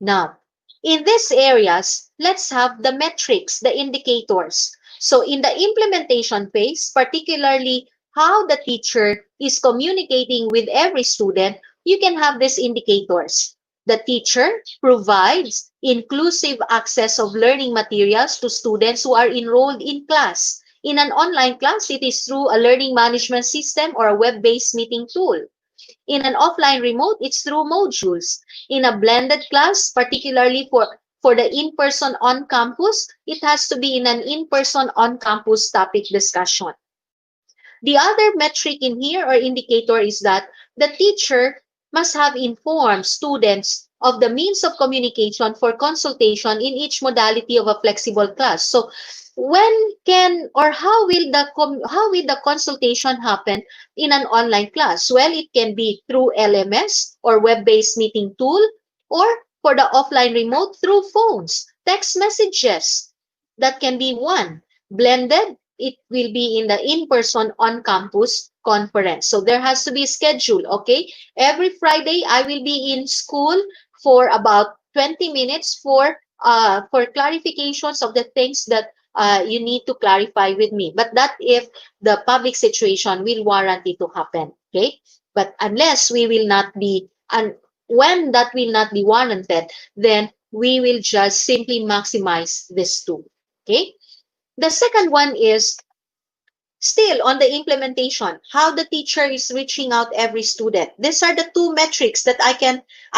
Now, in these areas, let's have the metrics, the indicators. So in the implementation phase, particularly how the teacher is communicating with every student, you can have these indicators. The teacher provides inclusive access of learning materials to students who are enrolled in class. In an online class, it is through a learning management system or a web-based meeting tool. In an offline remote, it's through modules. In a blended class, particularly for the in-person on-campus, it has to be in an in-person on-campus topic discussion. The other metric in here or indicator is that the teacher must have informed students of the means of communication for consultation in each modality of a flexible class. So when can or how will the consultation happen in an online class? Well, it can be through LMS or web-based meeting tool, or for the offline remote through phones, text messages. That can be one. Blended, it will be in the in-person on-campus conference. So there has to be a schedule, okay? Every Friday, I will be in school for about 20 minutes for for clarifications of the things that you need to clarify with me. But that if the public situation will warrant it to happen. Okay. But unless we will not be, and when that will not be warranted, then we will just simply maximize this tool. Okay. The second one is still on the implementation, how the teacher is reaching out every student. These are the two metrics that I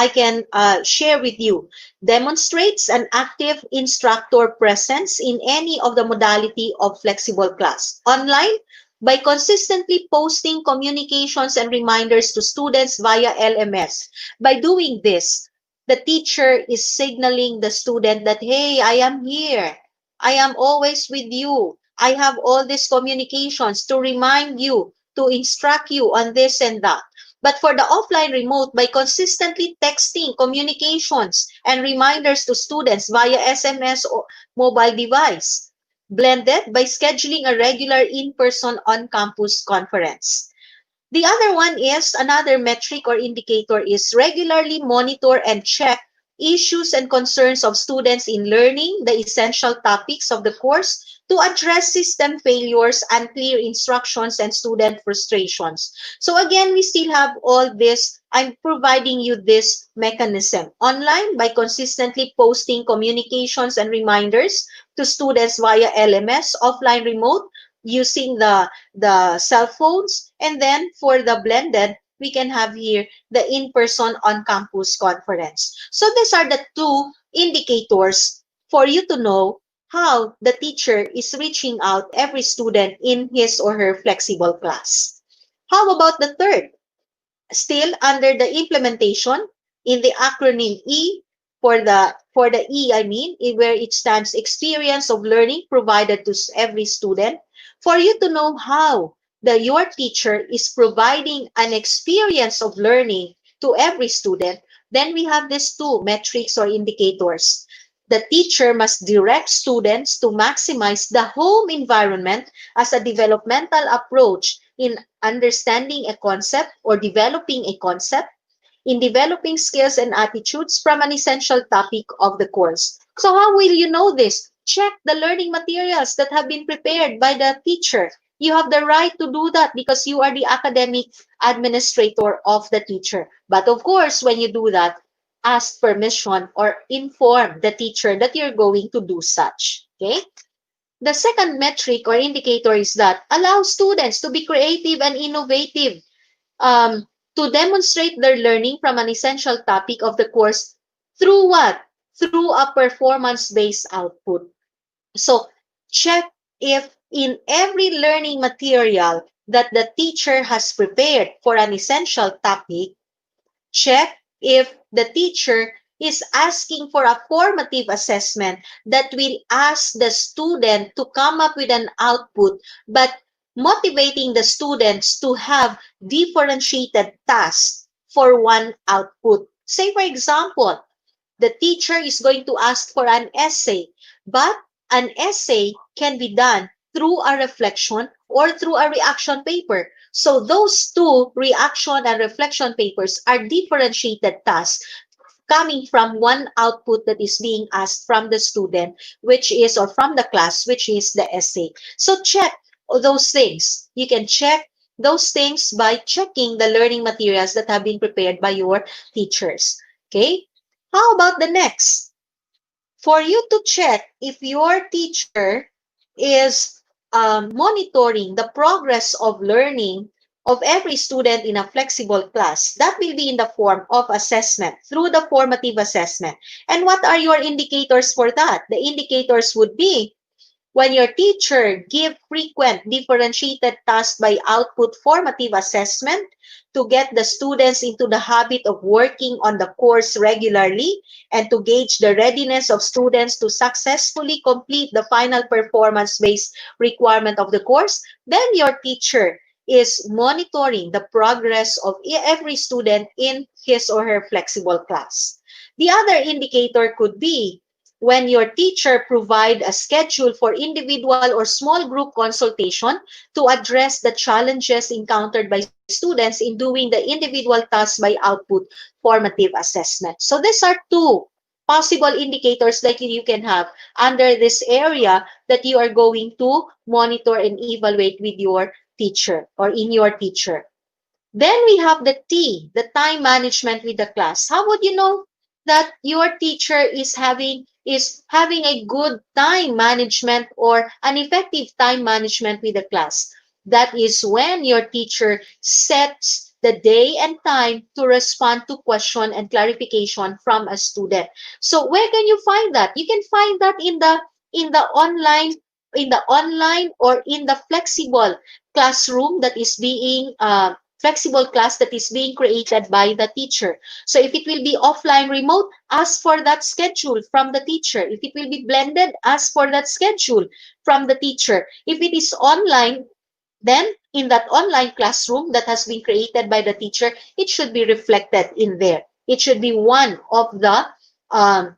can share with you. Demonstrates an active instructor presence in any of the modality of flexible class. Online, by consistently posting communications and reminders to students via LMS. By doing this, the teacher is signaling the student that, hey, I am here. I am always with you. I have all these communications to remind you, to instruct you on this and that. But for the offline remote, by consistently texting communications and reminders to students via SMS or mobile device. Blended by scheduling a regular in-person on-campus conference. The other one is another metric or indicator is regularly monitor and check issues and concerns of students in learning the essential topics of the course to address system failures, unclear instructions, and student frustrations. So again, we still have all this. I'm providing you this mechanism online by consistently posting communications and reminders to students via LMS, offline remote, using the cell phones. And then for the blended, we can have here the in-person on-campus conference. So these are the two indicators for you to know how the teacher is reaching out every student in his or her flexible class. How about the third? Still under the implementation in the acronym E, for the E, I mean, where it stands experience of learning provided to every student, for you to know how your teacher is providing an experience of learning to every student, then we have these two metrics or indicators. The teacher must direct students to maximize the home environment as a developmental approach in understanding a concept or developing a concept, in developing skills and attitudes from an essential topic of the course. So how will you know this? Check the learning materials that have been prepared by the teacher. You have the right to do that because you are the academic administrator of the teacher. But of course, when you do that, ask permission or inform the teacher that you're going to do such. Okay? The second metric or indicator is that allow students to be creative and innovative, to demonstrate their learning from an essential topic of the course through what? Through a performance-based output. So check if in every learning material that the teacher has prepared for an essential topic, check if the teacher is asking for a formative assessment that will ask the student to come up with an output, but motivating the students to have differentiated tasks for one output. Say, for example, the teacher is going to ask for an essay, but an essay can be done through a reflection or through a reaction paper. So those two reaction and reflection papers are differentiated tasks coming from one output that is being asked from the student, which is, or from the class, which is the essay. So check those things. You can check those things by checking the learning materials that have been prepared by your teachers. Okay? How about the next? For you to check if your teacher is monitoring the progress of learning of every student in a flexible class, that will be in the form of assessment, through the formative assessment. And what are your indicators for that? The indicators would be when your teacher give frequent differentiated tasks by output formative assessment to get the students into the habit of working on the course regularly and to gauge the readiness of students to successfully complete the final performance-based requirement of the course, then your teacher is monitoring the progress of every student in his or her flexible class. The other indicator could be when your teacher provide a schedule for individual or small group consultation to address the challenges encountered by students in doing the individual tasks by output formative assessment. So these are two possible indicators that you can have under this area that you are going to monitor and evaluate with your teacher or in your teacher. Then we have the T, the time management with the class. How would you know that your teacher is having a good time management or an effective time management with the class? That is when your teacher sets the day and time to respond to question and clarification from a student. So where can you find that? You can find that in the online or in the flexible classroom that is being flexible class that is being created by the teacher. So if it will be offline remote, ask for that schedule from the teacher. If it will be blended, ask for that schedule from the teacher. If it is online, then in that online classroom that has been created by the teacher, it should be reflected in there. It should be um,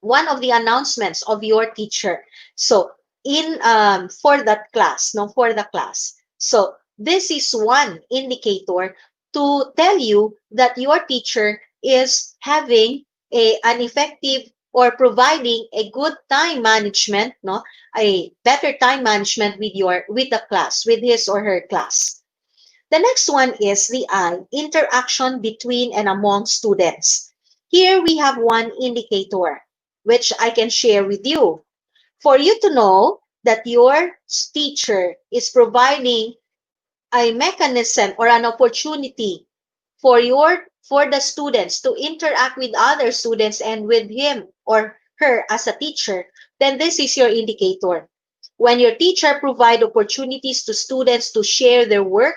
one of the announcements of your teacher. So in for that class, no, for the class. So this is one indicator to tell you that your teacher is having an effective or providing a good time management, no, a better time management with the class, with his or her class. The next one is the I, interaction between and among students. Here we have one indicator which I can share with you. For you to know that your teacher is providing a mechanism or an opportunity for the students to interact with other students and with him or her as a teacher, then this is your indicator. When your teacher provide opportunities to students to share their work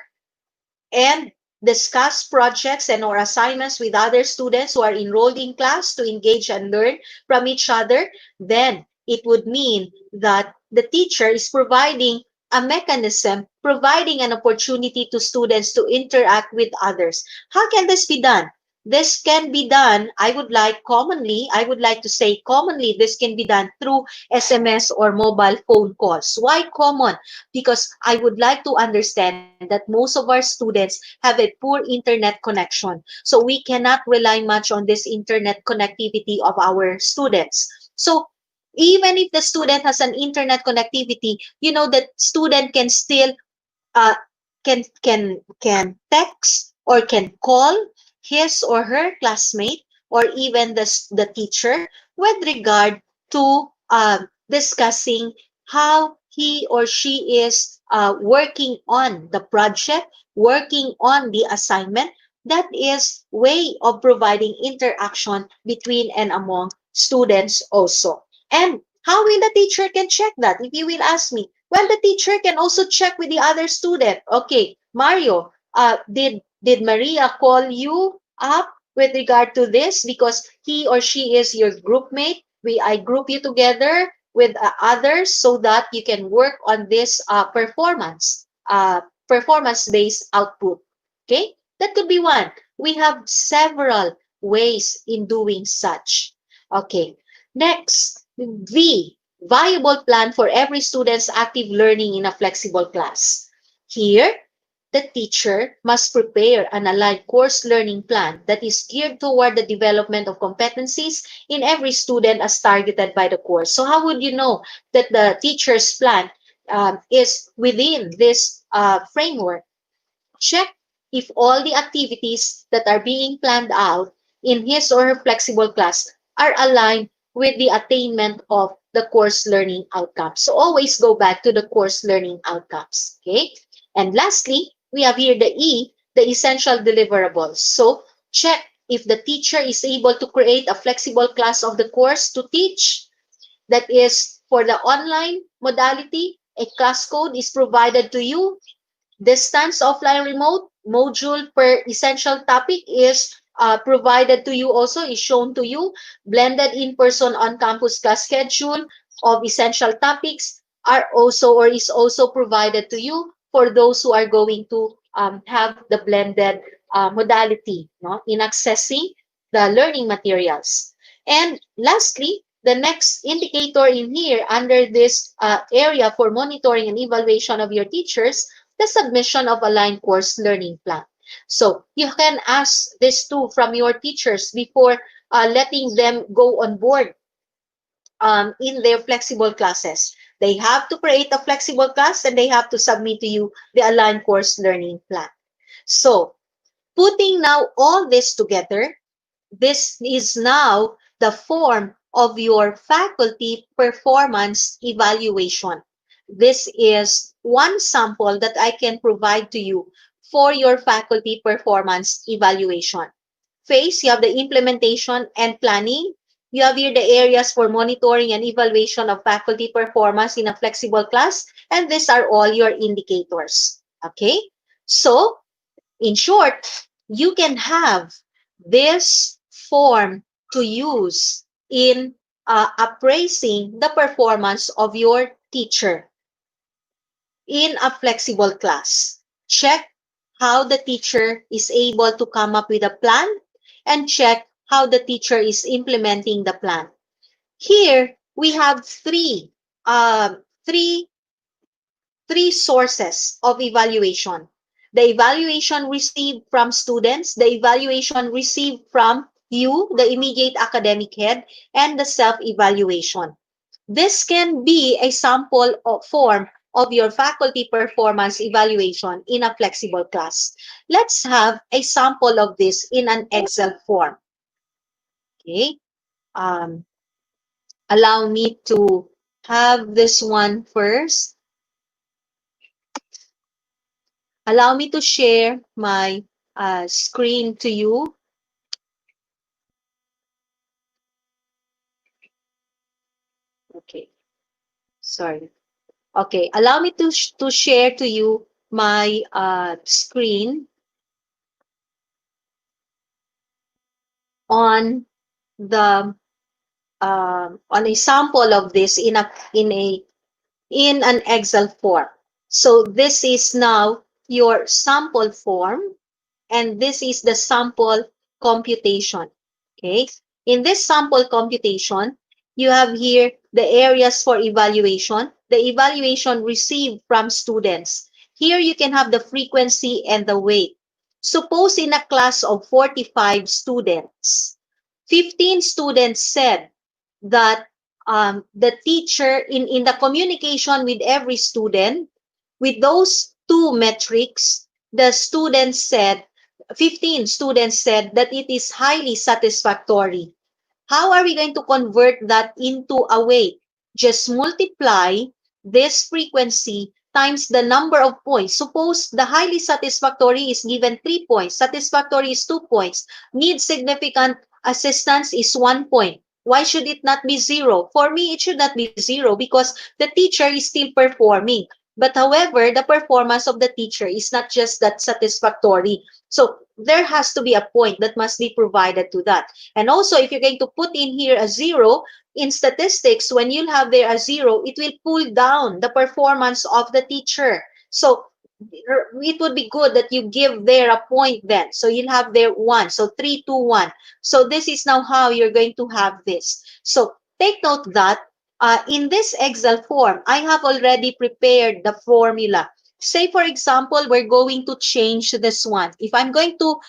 and discuss projects and or assignments with other students who are enrolled in class to engage and learn from each other, then it would mean that the teacher is providing a mechanism, providing an opportunity to students to interact with others. How can this be done? This can be done, I would like to say commonly, this can be done through SMS or mobile phone calls. Why common? Because I would like to understand that most of our students have a poor internet connection. So we cannot rely much on this internet connectivity of our students. So even if the student has an internet connectivity, you know that student can still uh, can text or can call his or her classmate or even the teacher with regard to discussing how he or she is working on the project, working on the assignment. That is way of providing interaction between and among students also. And how will the teacher can check that? If you will ask me, well, the teacher can also check with the other student. Okay, Mario, did Maria call you up with regard to this because he or she is your group mate? I group you together with others so that you can work on this performance-based output. Okay, that could be one. We have several ways in doing such. Okay, next, V, viable plan for every student's active learning in a flexible class. Here, the teacher must prepare an aligned course learning plan that is geared toward the development of competencies in every student as targeted by the course. So how would you know that the teacher's plan is within this framework? Check if all the activities that are being planned out in his or her flexible class are aligned with the attainment of the course learning outcomes. So always go back to the course learning outcomes. Okay. And lastly, we have here the E, the essential deliverables. So check if the teacher is able to create a flexible class of the course to teach. That is for the online modality, a class code is provided to you. Distance, offline, remote, module per essential topic is provided to you also, is shown to you. Blended in-person on-campus class schedule of essential topics are also or is also provided to you for those who are going to have the blended modality, no, in accessing the learning materials. And lastly, the next indicator in here under this area for monitoring and evaluation of your teachers, the submission of aligned course learning plan. So you can ask this too from your teachers before letting them go on board in their flexible classes. They have to create a flexible class and they have to submit to you the aligned course learning plan. So, putting now all this together, this is now the form of your faculty performance evaluation. This is one sample that I can provide to you for your faculty performance evaluation. Phase, you have the implementation and planning. You have here the areas for monitoring and evaluation of faculty performance in a flexible class, and these are all your indicators. Okay? So, in short, you can have this form to use in appraising the performance of your teacher in a flexible class. Check how the teacher is able to come up with a plan and check how the teacher is implementing the plan. Here, we have three, three sources of evaluation. The evaluation received from students, the evaluation received from you, the immediate academic head, and the self-evaluation. This can be a sample form of your faculty performance evaluation in a flexible class. Let's have a sample of this in an Excel form. Okay. Allow me to have this one first. Allow me to share my screen to you. Okay, sorry. Okay, allow me to share to you my screen on the on a sample of this in an Excel form. So this is now your sample form, and this is the sample computation. Okay. In this sample computation, you have here the areas for evaluation, the evaluation received from students. Here you can have the frequency and the weight. Suppose in a class of 45 students, 15 students said that the teacher in the communication with every student, with those two metrics, the students said 15 students said that it is highly satisfactory. How are we going to convert that into a weight? Just multiply this frequency times the number of points. Suppose the highly satisfactory is given 3 points, satisfactory is 2 points, needs significant assistance is 1 point. Why should it not be 0? For me, it should not be 0 because the teacher is still performing. But however, the performance of the teacher is not just that satisfactory. So there has to be a point that must be provided to that. And also, if you're going to put in here a 0, in statistics, when you'll have there a 0, it will pull down the performance of the teacher. So it would be good that you give there a point then. So you'll have there 1. So 3, 2, 1. So this is now how you're going to have this. So take note that in this Excel form, I have already prepared the formula. Say, for example, we're going to change this one. If I'm going to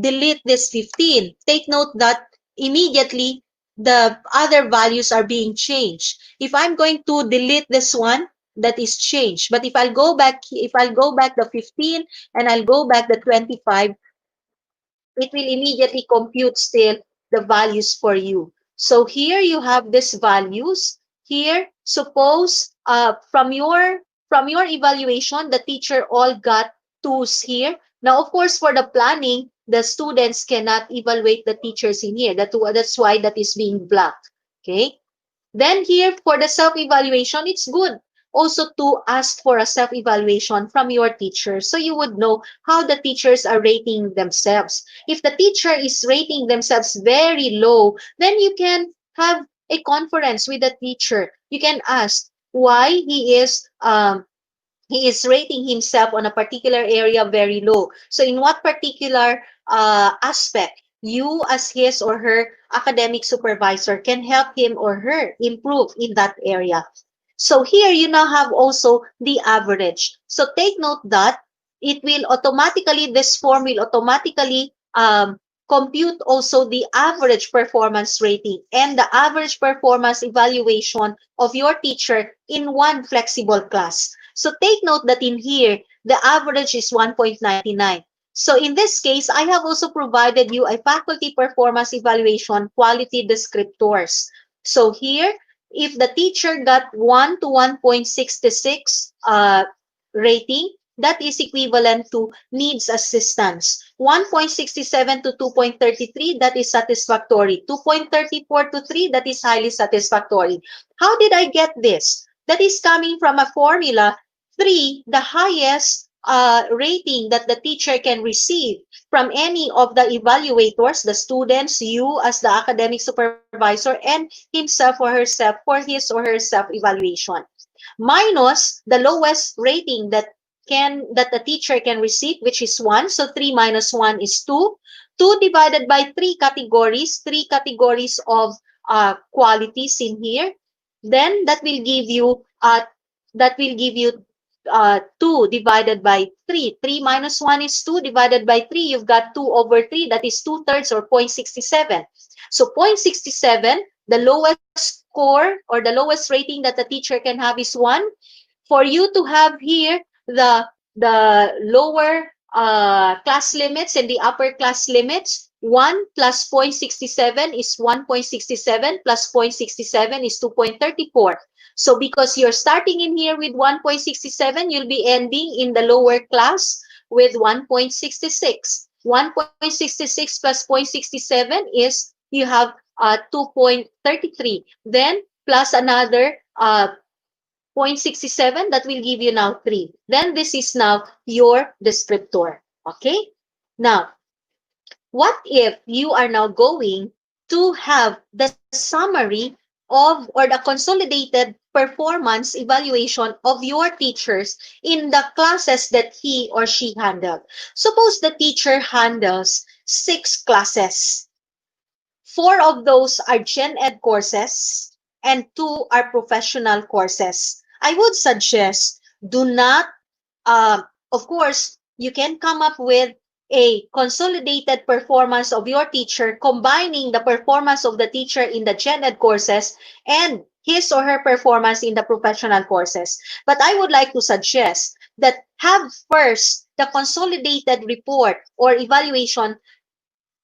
delete this 15, take note that immediately the other values are being changed. If I'm going to delete this one, that is changed. But if I'll go back the 15 and I'll go back the 25, it will immediately compute still the values for you. So here you have these values. Here, suppose from your evaluation, the teacher all got 2s here. Now, of course, for the planning, the students cannot evaluate the teachers in here. That's why that is being blocked. Okay. Then here for the self-evaluation, it's good also to ask for a self-evaluation from your teacher so you would know how the teachers are rating themselves. If the teacher is rating themselves very low, then you can have a conference with the teacher. You can ask why he is rating himself on a particular area very low. So in what particular aspect you as his or her academic supervisor can help him or her improve in that area. So here you now have also the average. So take note that it will automatically, this form will automatically compute also the average performance rating and the average performance evaluation of your teacher in one flexible class. So take note that in here, the average is 1.99. So in this case, I have also provided you a faculty performance evaluation quality descriptors. So here, if the teacher got 1 to 1.66 rating, that is equivalent to needs assistance. 1.67 to 2.33, that is satisfactory. 2.34 to 3, that is highly satisfactory. How did I get this? That is coming from a formula. 3, the highest rating that the teacher can receive from any of the evaluators, the students, you as the academic supervisor, and himself or herself for his or her self-evaluation, minus the lowest rating that the teacher can receive, which is 1. So 3 minus 1 is 2. 2 divided by three categories of qualities in here. Then that will give you 2 divided by 3. 3 minus 1 is 2 divided by 3. You've got 2 over 3. That is 2/3 or 0.67. So 0.67, the lowest score or the lowest rating that the teacher can have is 1. For you to have here the lower class limits and the upper class limits, 1 plus 0.67 is 1.67 plus 0.67 is 2.34. So because you're starting in here with 1.67, you'll be ending in the lower class with 1.66. 1.66 plus 0.67 is you have 2.33. Then plus another 0.67, that will give you now 3. Then this is now your descriptor. Okay? Now, what if you are now going to have the summary of or the consolidated performance evaluation of your teachers in the classes that he or she handled? Suppose the teacher handles 6 classes. 4 of those are Gen Ed courses and 2 are professional courses. I would suggest do not, of course, you can come up with a consolidated performance of your teacher, combining the performance of the teacher in the Gen Ed courses and his or her performance in the professional courses. But I would like to suggest that have first the consolidated report or evaluation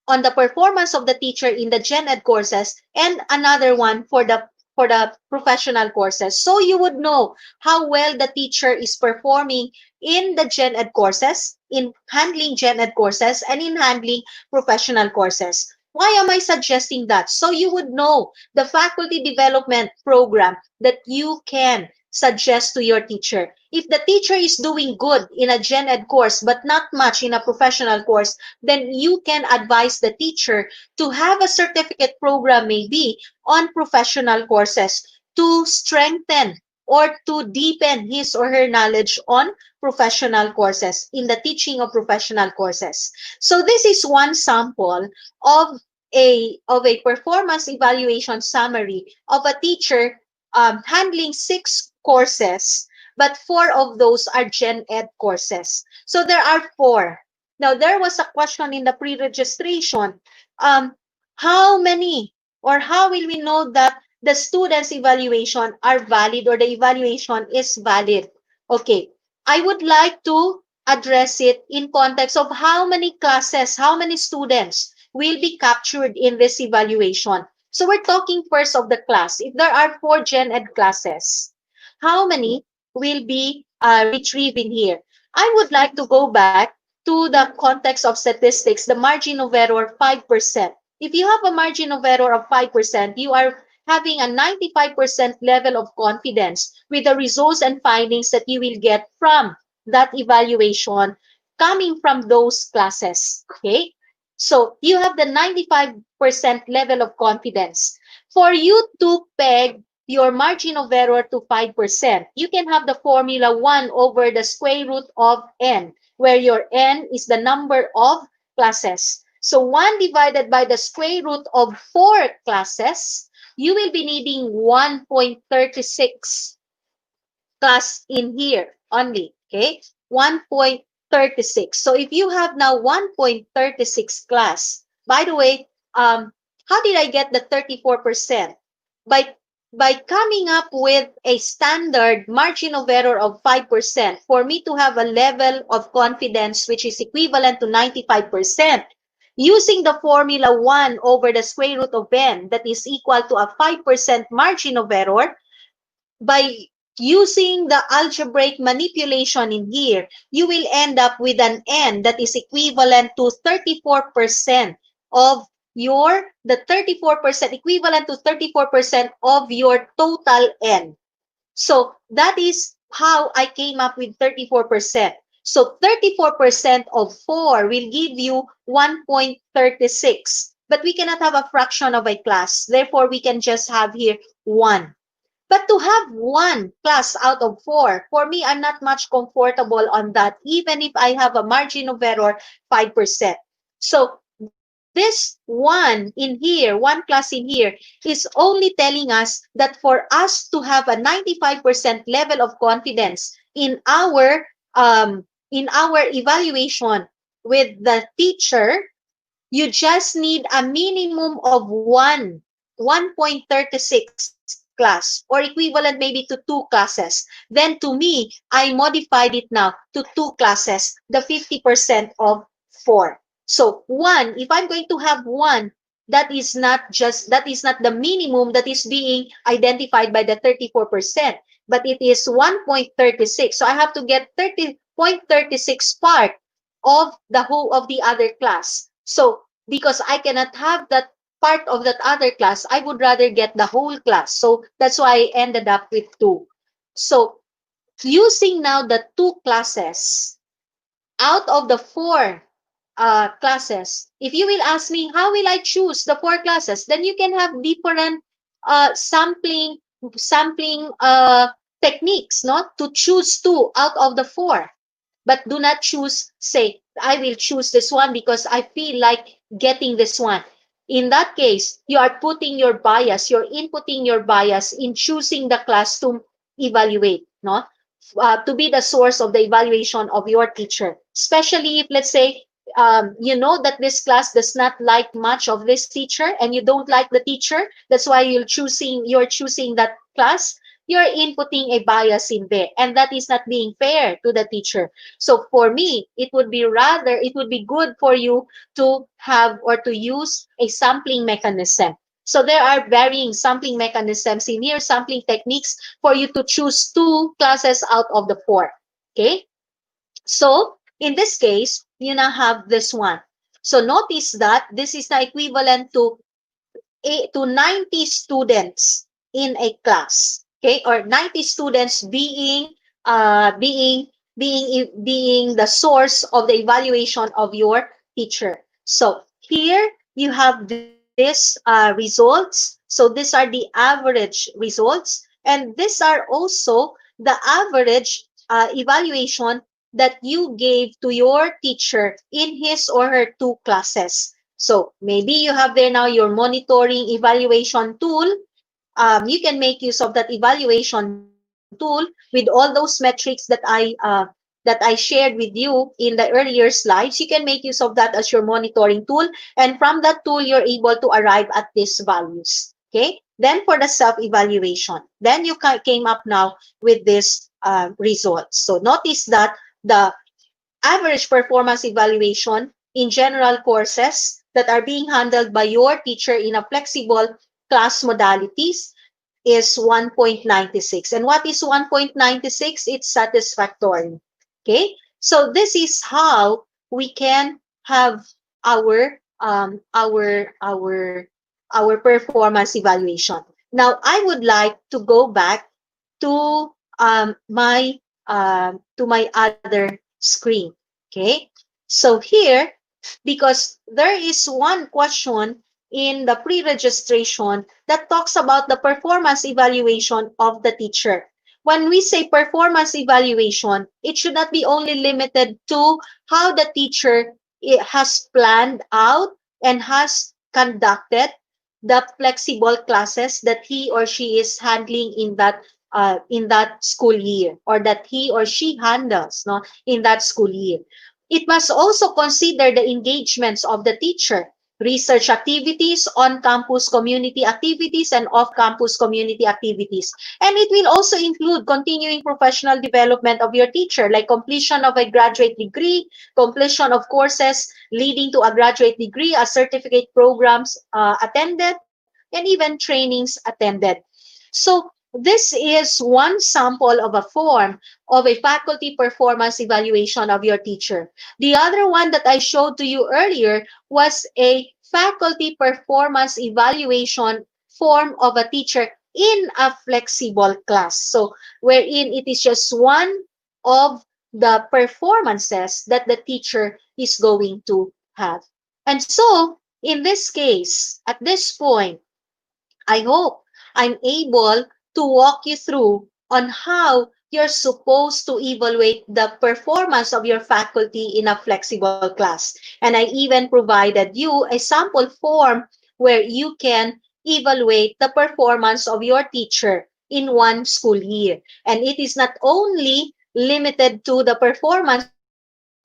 on the performance of the teacher in the Gen Ed courses and another one for the professional courses. So you would know how well the teacher is performing in the Gen Ed courses, in handling Gen Ed courses, and in handling professional courses. Why am I suggesting that? So you would know the faculty development program that you can suggest to your teacher. If the teacher is doing good in a Gen Ed course but not much in a professional course, then you can advise the teacher to have a certificate program maybe on professional courses to strengthen or to deepen his or her knowledge on professional courses, in the teaching of professional courses. So this is one sample of a performance evaluation summary of a teacher handling 6 courses, but 4 of those are Gen Ed courses. So there are 4. Now, there was a question in the pre-registration. How many or how will we know that the students' evaluation are valid or the evaluation is valid? Okay, I would like to address it in context of how many classes, how many students will be captured in this evaluation. So we're talking first of the class. If there are 4 Gen Ed classes, how many will be retrieved in here? I would like to go back to the context of statistics, the margin of error 5%. If you have a margin of error of 5%, you are having a 95% level of confidence with the results and findings that you will get from that evaluation coming from those classes. Okay? So you have the 95% level of confidence. For you to peg your margin of error to 5%, you can have the formula 1 over the square root of n, where your n is the number of classes. So 1 divided by the square root of 4 classes, you will be needing 1.36 class in here only, okay? 1.36. So if you have now 1.36 class, By the way, how did I get the 34%? By by coming up with a standard margin of error of 5% for me to have a level of confidence which is equivalent to 95%, using the formula 1 over the square root of n that is equal to a 5% margin of error, by using the algebraic manipulation in here, you will end up with an n that is equivalent to 34% of the 34% equivalent to 34% of your total n. So that is how I came up with 34%. So 34% of 4 will give you 1.36. But we cannot have a fraction of a class. Therefore, we can just have here 1. But to have 1 class out of 4, for me, I'm not much comfortable on that, even if I have a margin of error 5%. So this 1 in here, 1 class in here, is only telling us that for us to have a 95% level of confidence in our evaluation with the teacher, you just need a minimum of 1.36 class, or equivalent maybe to 2 classes. Then to me, I modified it now to 2 classes, the 50% of 4. So 1, if I'm going to have 1, that is not the minimum that is being identified by the 34%, but it is 1.36. So I have to get 30.36 part of the whole of the other class. So because I cannot have that part of that other class, I would rather get the whole class. So that's why I ended up with 2. So using now the 2 classes out of the 4 classes, if you will ask me, how will I choose the 4 classes? Then you can have different sampling techniques, not to choose 2 out of the 4. But do not choose, say, I will choose this one because I feel like getting this one. In that case, you are putting your bias, you're inputting your bias in choosing the class to evaluate, no? To be the source of the evaluation of your teacher. Especially if, let's say, you know that this class does not like much of this teacher and you don't like the teacher, that's why you're choosing that class. You're inputting a bias in there, and that is not being fair to the teacher. So for me, it would be good for you to have or to use a sampling mechanism. So there are varying sampling mechanisms in here, sampling techniques for you to choose 2 classes out of the 4. Okay? So in this case, you now have this one. So notice that this is the equivalent to 90 students in a class, okay, or 90 students being the source of the evaluation of your teacher. So here you have this results. So these are the average results, and these are also the average evaluation that you gave to your teacher in his or her 2 classes. So maybe you have there now your monitoring evaluation tool. You can make use of that evaluation tool with all those metrics that I shared with you in the earlier slides. You can make use of that as your monitoring tool, and from that tool you're able to arrive at these values. Okay. Then for the self-evaluation, then you came up now with this results. So notice that the average performance evaluation in general courses that are being handled by your teacher in a flexible class modalities is 1.96. And what is 1.96? It's satisfactory. Okay? So this is how we can have our our performance evaluation. Now I would like to go back to my other screen. Okay, so here, because there is one question in the pre-registration that talks about the performance evaluation of the teacher. When we say performance evaluation, it should not be only limited to how the teacher has planned out and has conducted the flexible classes that he or she is handling in that school year, or that he or she handles, no, in that school year. It must also consider the engagements of the teacher, research activities, on-campus community activities, and off-campus community activities. And it will also include continuing professional development of your teacher, like completion of a graduate degree, completion of courses leading to a graduate degree, a certificate programs attended, and even trainings attended. So this is one sample of a form of a faculty performance evaluation of your teacher. The other one that I showed to you earlier was a faculty performance evaluation form of a teacher in a flexible class. So wherein it is just one of the performances that the teacher is going to have. And so in this case, at this point, I hope I'm able to walk you through on how you're supposed to evaluate the performance of your faculty in a flexible class. And I even provided you a sample form where you can evaluate the performance of your teacher in one school year. And it is not only limited to the performance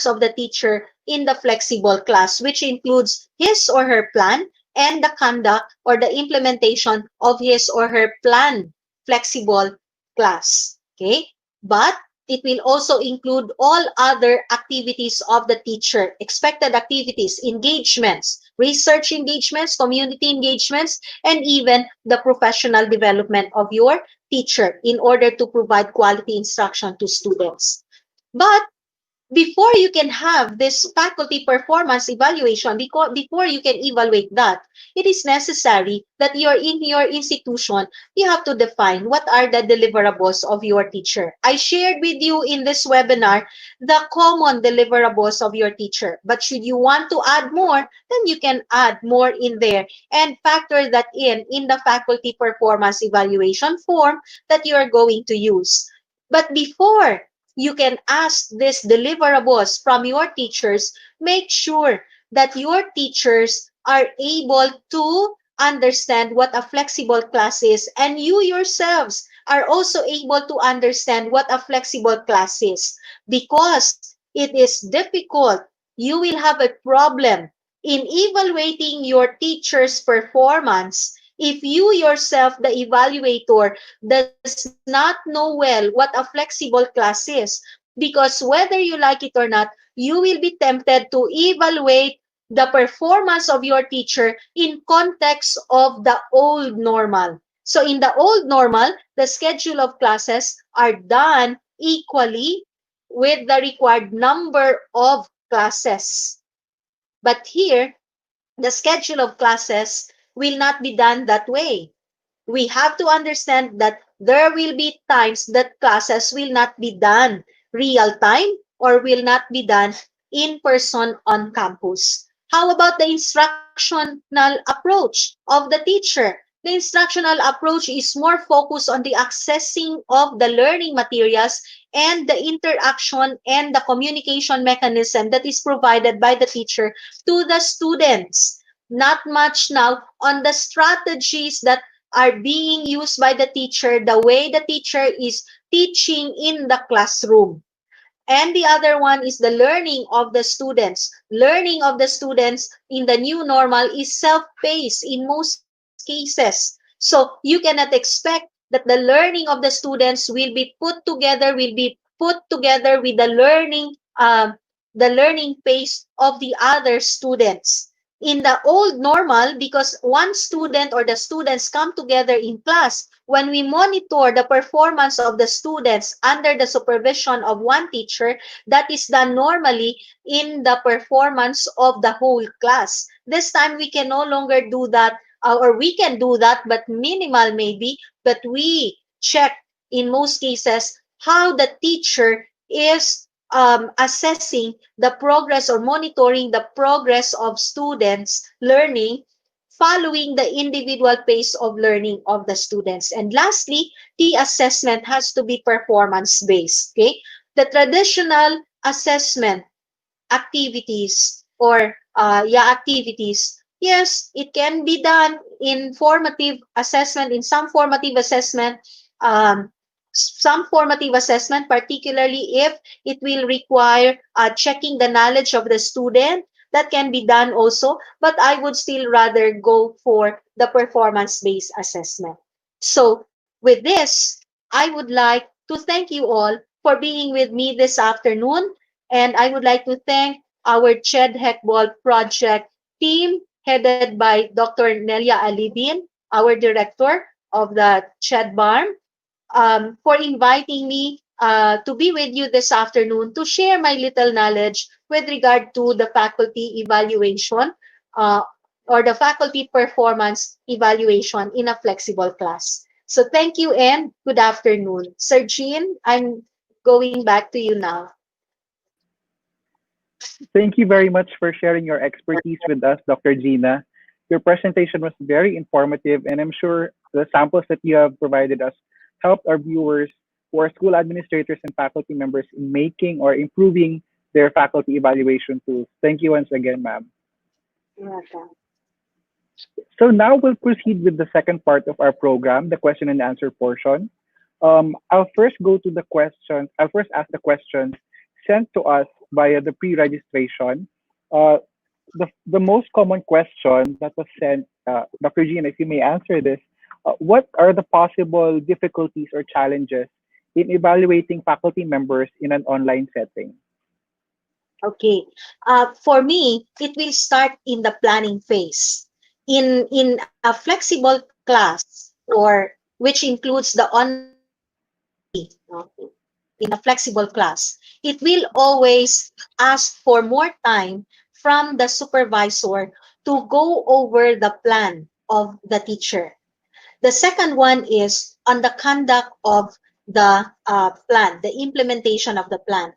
of the teacher in the flexible class, which includes his or her plan and the conduct or the implementation of his or her planned flexible class. Okay? But it will also include all other activities of the teacher, expected activities, engagements, research engagements, community engagements, and even the professional development of your teacher in order to provide quality instruction to students. But before you can have this faculty performance evaluation, before you can evaluate that, it is necessary that you're in your institution, you have to define what are the deliverables of your teacher. I shared with you in this webinar the common deliverables of your teacher. But should you want to add more, then you can add more in there and factor that in the faculty performance evaluation form that you are going to use. But before you can ask these deliverables from your teachers, make sure that your teachers are able to understand what a flexible class is, and you yourselves are also able to understand what a flexible class is, because it is difficult. You will have a problem in evaluating your teacher's performance if you yourself, the evaluator, does not know well what a flexible class is. Because whether you like it or not, you will be tempted to evaluate the performance of your teacher in context of the old normal. So in the old normal, the schedule of classes are done equally with the required number of classes. But here, the schedule of classes will not be done that way. We have to understand that there will be times that classes will not be done real time or will not be done in person on campus. How about the instructional approach of the teacher? The instructional approach is more focused on the accessing of the learning materials and the interaction and the communication mechanism that is provided by the teacher to the students. Not much now on the strategies that are being used by the teacher, the way the teacher is teaching in the classroom. And the other one is the learning of the students. Learning of the students in the new normal is self-paced in most cases. So you cannot expect that the learning of the students will be put together with the learning pace of the other students. In the old normal, because one student or the students come together in class, when we monitor the performance of the students under the supervision of one teacher, that is done normally in the performance of the whole class. This time we can no longer do that, or we can do that, but minimal maybe, but we check in most cases how the teacher is assessing the progress or monitoring the progress of students learning following the individual pace of learning of the students. And lastly, the assessment has to be performance-based. Okay? The traditional assessment activities or activities, yes, it can be done in formative assessment, in some formative assessment, particularly if it will require checking the knowledge of the student, that can be done also, but I would still rather go for the performance-based assessment. So with this, I would like to thank you all for being with me this afternoon, and I would like to thank our CHED-HECBOL Project team headed by Dr. Nelia Alibin, our director of the CHED-BARMM, for inviting me to be with you this afternoon to share my little knowledge with regard to the faculty evaluation uh, or the faculty performance evaluation in a flexible class. So thank you and good afternoon. Sir Jean, I'm going back to you now. Thank you very much for sharing your expertise with us, Dr. Gina. Your presentation was very informative, and I'm sure the samples that you have provided us helped our viewers who are school administrators and faculty members in making or improving their faculty evaluation tools. Thank you once again, ma'am. You're welcome. So now we'll proceed with the second part of our program, the question and answer portion. I'll first go to the questions. I'll first ask the questions sent to us via the pre-registration. Uh, the most common question that was sent, Dr. Jean, if you may answer this, what are the possible difficulties or challenges in evaluating faculty members in an online setting? Okay. For me, it will start in the planning phase. In a flexible class, or which includes the online activity, no, in a flexible class, it will always ask for more time from the supervisor to go over the plan of the teacher. The second one is on the conduct of the plan, the implementation of the plan.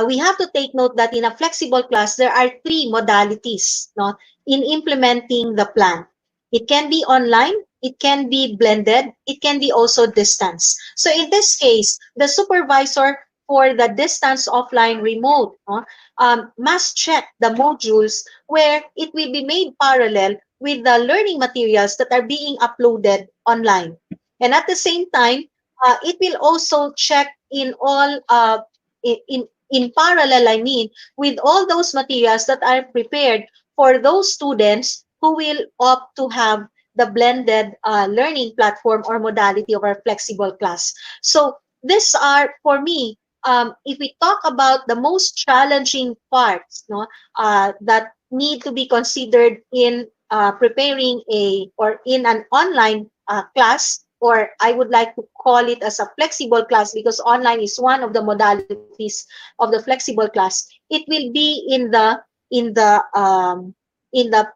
We have to take note that in a flexible class, there are three modalities, no, in implementing the plan. It can be online, it can be blended, it can be also distance. So in this case, the supervisor for the distance offline remote, no, must check the modules where it will be made parallel with the learning materials that are being uploaded online. And at the same time, it will also check in all in parallel, I mean, with all those materials that are prepared for those students who will opt to have the blended learning platform or modality of our flexible class. So these are, for me, if we talk about the most challenging parts, no, that need to be considered in preparing a or in an online class, or I would like to call it as a flexible class because online is one of the modalities of the flexible class. It will be in the in the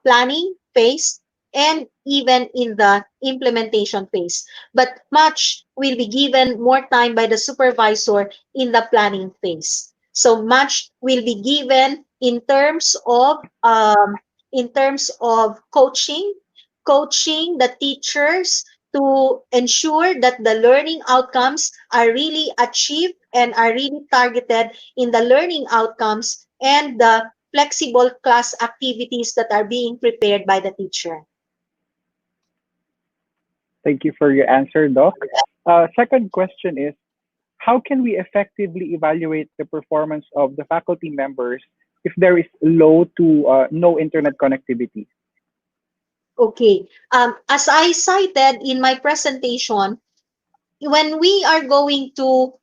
planning phase and even in the implementation phase. But much will be given more time by the supervisor in the planning phase. So much will be given in terms of coaching the teachers to ensure that the learning outcomes are really achieved and are really targeted in the learning outcomes and the flexible class activities that are being prepared by the teacher. Thank you for your answer, Doc. Second question is, how can we effectively evaluate the performance of the faculty members if there is low to no internet connectivity? Okay. As I cited in my presentation, when we are going to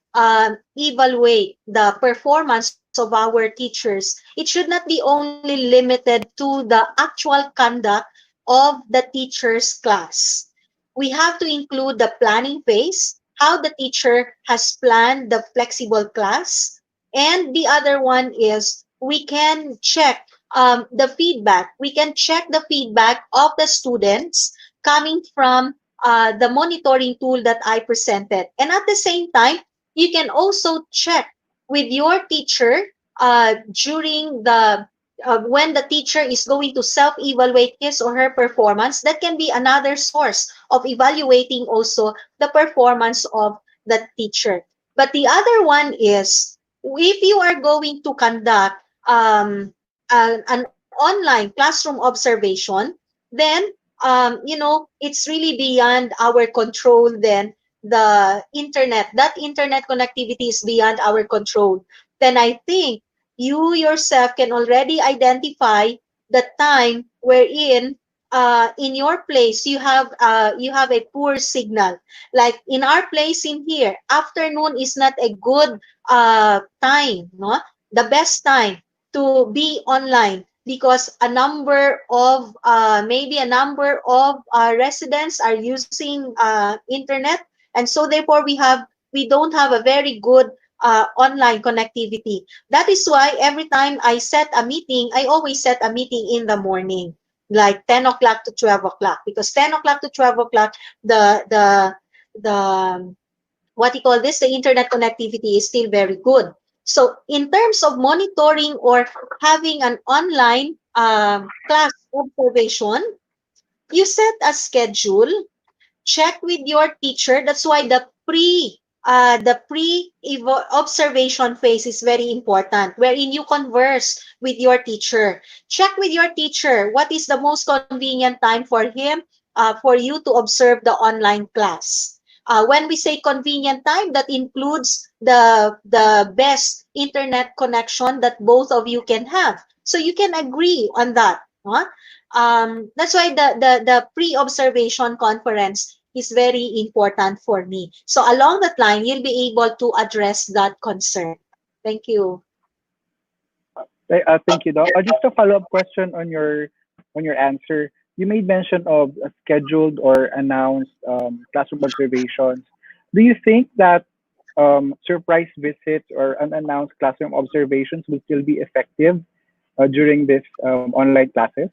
evaluate the performance of our teachers, it should not be only limited to the actual conduct of the teacher's class. We have to include the planning phase, how the teacher has planned the flexible class, and the other one is we can check the feedback. We can check the feedback of the students coming from the monitoring tool that I presented. And at the same time, you can also check with your teacher during the when the teacher is going to self-evaluate his or her performance. That can be another source of evaluating also the performance of the teacher. But the other one is if you are going to conduct an online classroom observation, then it's really beyond our control. Then that internet connectivity is beyond our control. Then I think you yourself can already identify the time wherein in your place you have a poor signal. Like in our place in here, afternoon is not a good time, no? The best time to be online because a number of maybe a number of residents are using internet, and so therefore we don't have a very good online connectivity. That is why every time I set a meeting, I always set a meeting in the morning, like 10 o'clock to 12 o'clock, because 10 o'clock to 12 o'clock, the what you call this, the internet connectivity is still very good. So in terms of monitoring or having an online class observation, you set a schedule, check with your teacher. That's why the pre observation phase is very important, wherein you converse with your teacher. Check with your teacher what is the most convenient time for him, for you to observe the online class. When we say convenient time, that includes the best internet connection that both of you can have. So you can agree on that. Huh? That's why the pre-observation conference is very important for me. So along that line, you'll be able to address that concern. Thank you. Thank you, Doc. Just a follow-up question on your answer. You made mention of scheduled or announced classroom observations. Do you think that surprise visits or unannounced classroom observations will still be effective during this online classes?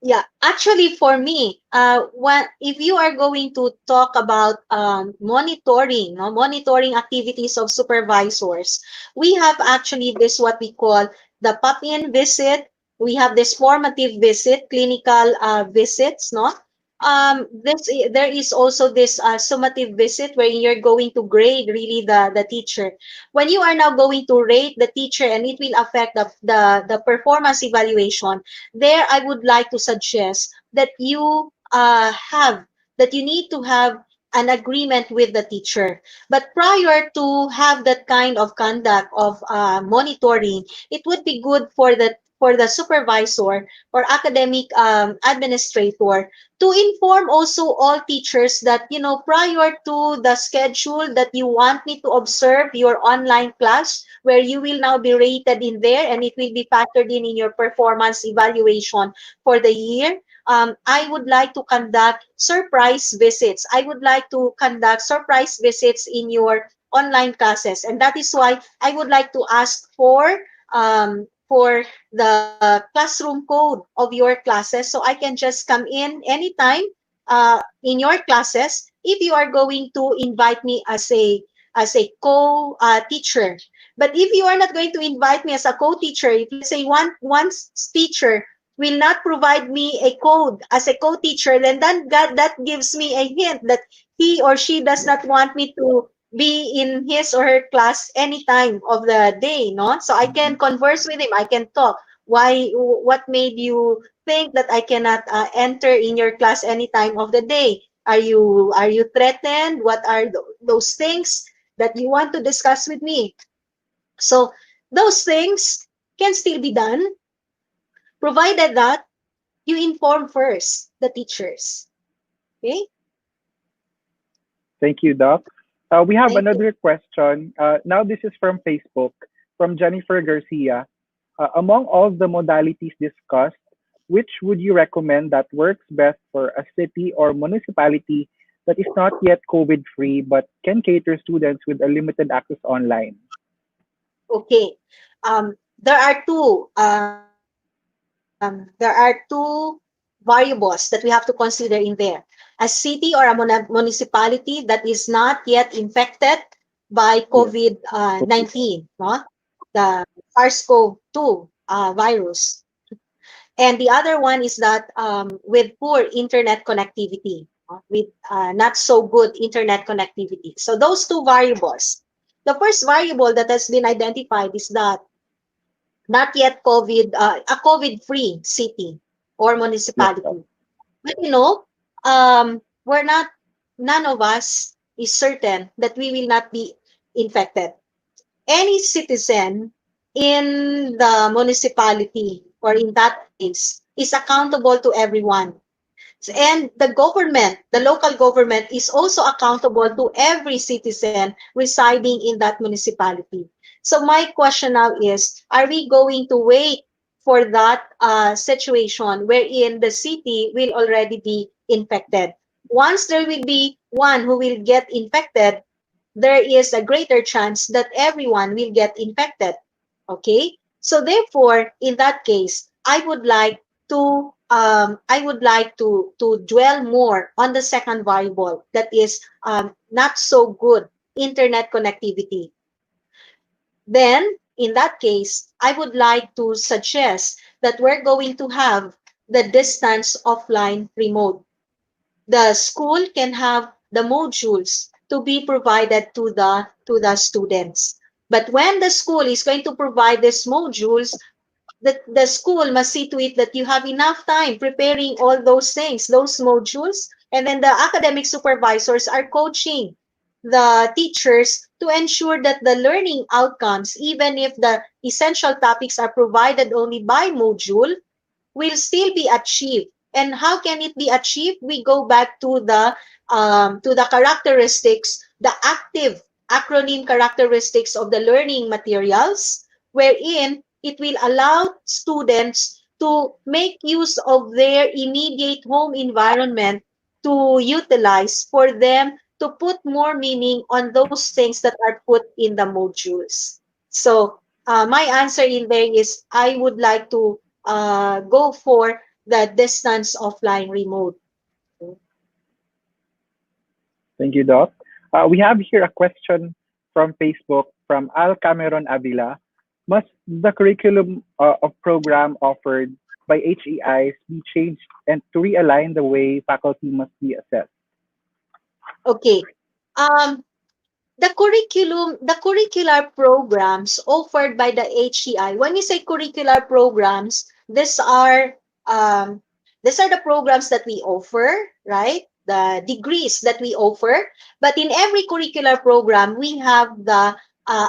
Yeah, actually, for me, if you are going to talk about monitoring, no, monitoring activities of supervisors, we have actually this what we call the pop-in visit. We have this formative visit, clinical visits, no. There is also this summative visit where you're going to grade really the teacher. When you are now going to rate the teacher and it will affect the performance evaluation, there I would like to suggest that you need to have an agreement with the teacher. But prior to have that kind of conduct of monitoring, it would be good for the supervisor or academic administrator to inform also all teachers that, prior to the schedule that you want me to observe your online class, where you will now be rated in there and it will be factored in your performance evaluation for the year. I would like to conduct surprise visits. I would like to conduct surprise visits in your online classes. And that is why I would like to ask for the classroom code of your classes, so I can just come in anytime in your classes if you are going to invite me as a co-teacher. But if you are not going to invite me as a co-teacher, if let's say one teacher will not provide me a code as a co-teacher, then that gives me a hint that he or she does not want me to be in his or her class any time of the day, no? So I can converse with him. I can talk. What made you think that I cannot enter in your class any time of the day? Are you threatened? What are those things that you want to discuss with me? So those things can still be done, provided that you inform first the teachers. Okay? Thank you, Doc. We have Thank you. another question. Now this is from Facebook, from Jennifer Garcia. Among all the modalities discussed, which would you recommend that works best for a city or municipality that is not yet COVID-free but can cater students with a limited access online? Okay. There are variables that we have to consider in there. A city or a municipality that is not yet infected by Yes. COVID-19, no? The SARS-CoV-2 virus. And the other one is that with poor internet connectivity, with not so good internet connectivity. So those two variables. The first variable that has been identified is that not yet a COVID-free city or Yes, Doc. municipality. But we're not, none of us is certain that we will not be infected. Any citizen in the municipality, or in that case, is accountable to everyone. And the government, the local government, is also accountable to every citizen residing in that municipality. So my question now is, are we going to wait for that situation wherein the city will already be infected? Once there will be one who will get infected, there is a greater chance that everyone will get infected. Okay? So therefore, in that case, I would like to dwell more on the second variable, that is not so good internet connectivity. Then, in that case, I would like to suggest that we're going to have the distance offline remote. The school can have the modules to be provided to the students. But when the school is going to provide these modules, the school must see to it that you have enough time preparing all those things, those modules, and then the academic supervisors are coaching the teachers to ensure that the learning outcomes, even if the essential topics are provided only by module, will still be achieved. And how can it be achieved? We go back to the characteristics, the active acronym characteristics of the learning materials, wherein it will allow students to make use of their immediate home environment to utilize for them to put more meaning on those things that are put in the modules. So my answer in there is I would like to go for the distance offline remote. Thank you, Doc. We have here a question from Facebook from Al Cameron Avila. Must the curriculum of program offered by HEIs be changed and to realign the way faculty must be assessed? Okay. Um, the curricular programs offered by the HEI. When we say curricular programs, um, these are the programs that we offer, right? The degrees that we offer. But in every curricular program, we have the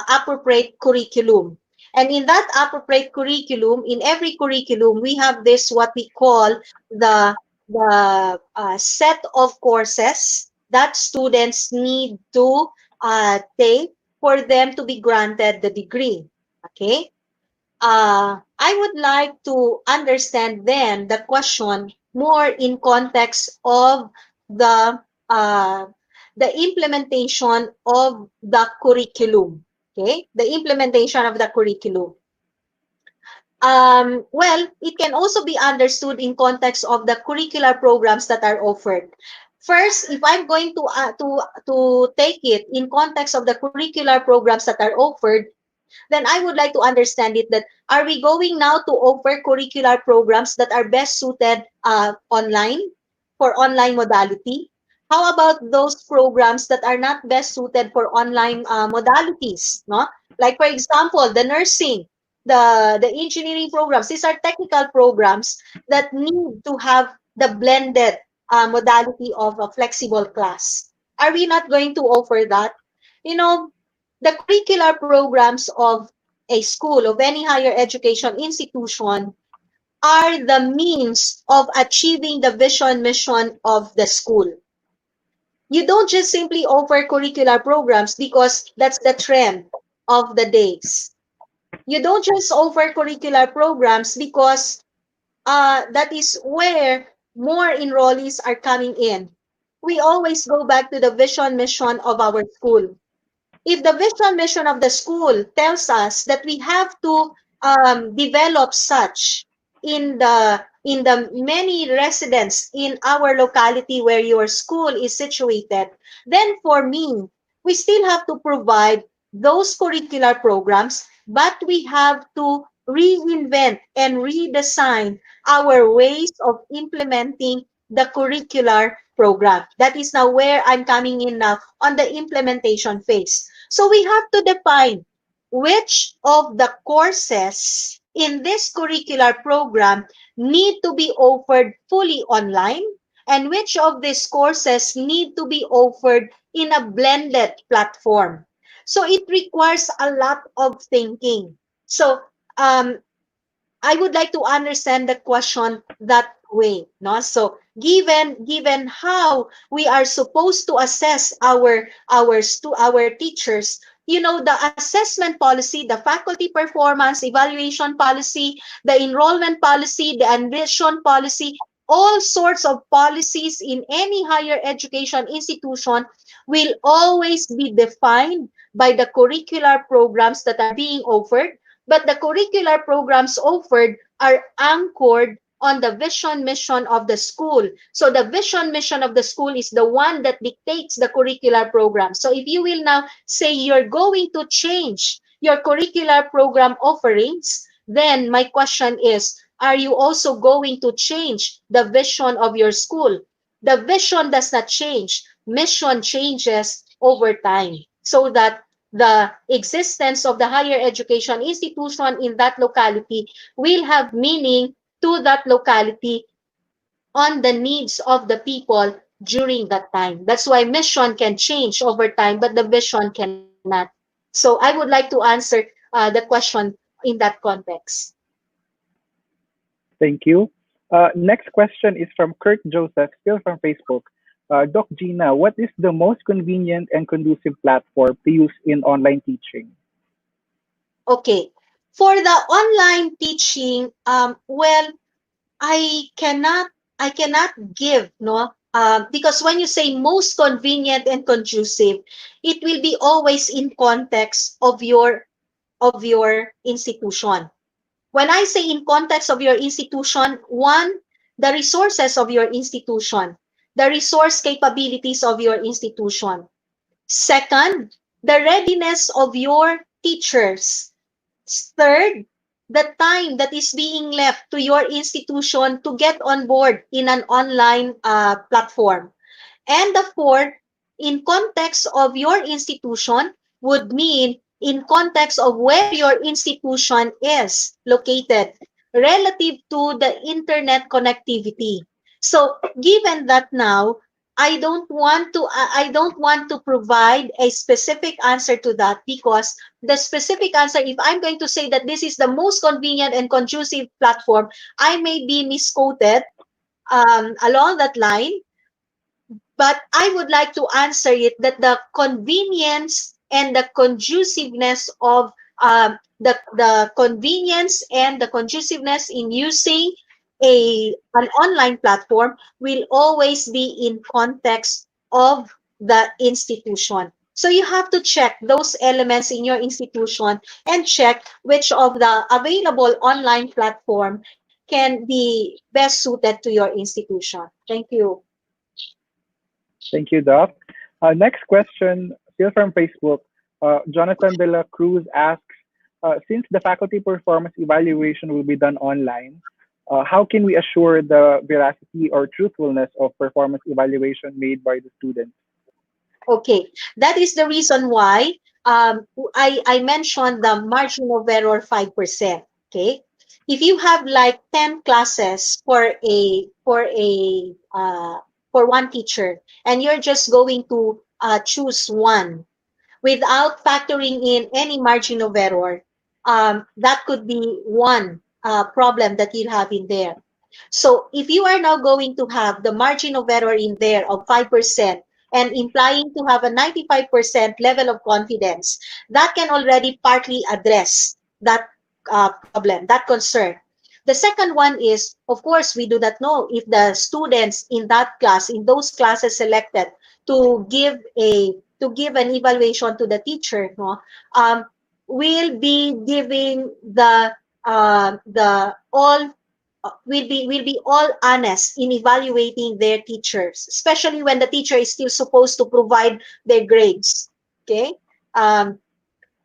appropriate curriculum. And in that appropriate curriculum, in every curriculum, we have this what we call the set of courses that students need to take for them to be granted the degree. Okay. I would like to understand then the question more in context of the uh, the implementation of the curriculum. Okay, the implementation of the curriculum. Well, it can also be understood in context of the curricular programs that are offered. First, if I'm going to take it in context of the curricular programs that are offered, then I would like to understand it that are we going now to offer curricular programs that are best suited online for online modality? How about those programs that are not best suited for online modalities? No, like for example, the nursing, the engineering programs. These are technical programs that need to have the blended modality of a flexible class. Are we not going to offer that? You know, the curricular programs of a school, of any higher education institution, are the means of achieving the vision mission of the school. You don't just simply offer curricular programs because that's the trend of the days. You don't just offer curricular programs because that is where more enrollees are coming in. We always go back to the vision mission of our school. If the vision mission of the school tells us that we have to develop such in the many residents in our locality where your school is situated, then for me, we still have to provide those curricular programs, but we have to reinvent and redesign our ways of implementing the curricular program. That is now where I'm coming in now on the implementation phase. So we have to define which of the courses in this curricular program need to be offered fully online and which of these courses need to be offered in a blended platform. So it requires a lot of thinking. So I would like to understand the question that way, no? So given how we are supposed to assess our teachers, you know, the assessment policy, the faculty performance evaluation policy, the enrollment policy, the admission policy, all sorts of policies in any higher education institution will always be defined by the curricular programs that are being offered, but the curricular programs offered are anchored on the vision mission of the school. So the vision mission of the school is the one that dictates the curricular program. So if you will now say you're going to change your curricular program offerings, then my question is, are you also going to change the vision of your school? The vision does not change. Mission changes over time, so that the existence of the higher education institution in that locality will have meaning to that locality on the needs of the people during that time. That's why mission can change over time, but the vision cannot. So I would like to answer the question in that context. Thank you. Next question is from Kurt Joseph, still from Facebook. Doc Gina, what is the most convenient and conducive platform to use in online teaching? Okay. For the online teaching, well, I cannot I cannot give, no, because when you say most convenient and conducive, it will be always in context of your institution. When I say in context of your institution, one, the resources of your institution, the resource capabilities of your institution. Second, the readiness of your teachers. Third, the time that is being left to your institution to get on board in an online platform. And the fourth, in context of your institution, would mean in context of where your institution is located relative to the internet connectivity. So given that now, I don't want to provide a specific answer to that, because the specific answer, if I'm going to say that this is the most convenient and conducive platform, I may be misquoted along that line. But I would like to answer it that the convenience and the conduciveness of the convenience and the conduciveness in using an online platform will always be in context of the institution. So you have to check those elements in your institution and check which of the available online platform can be best suited to your institution. Thank you. Thank you, Doc. Next question, still from Facebook. Jonathan De La Cruz asks, since the faculty performance evaluation will be done online, how can we assure the veracity or truthfulness of performance evaluation made by the students? Okay, that is the reason why I mentioned the margin of error 5%. Okay, if you have like 10 classes for one teacher, and you're just going to choose one without factoring in any margin of error, that could be one problem that you have in there. So if you are now going to have the margin of error in there of 5% and implying to have a 95% level of confidence, that can already partly address that problem, that concern. The second one is, of course, we do not know if the students in that class, in those classes selected to give an evaluation to the teacher, no, will be giving the all will be all honest in evaluating their teachers, especially when the teacher is still supposed to provide their grades. Okay,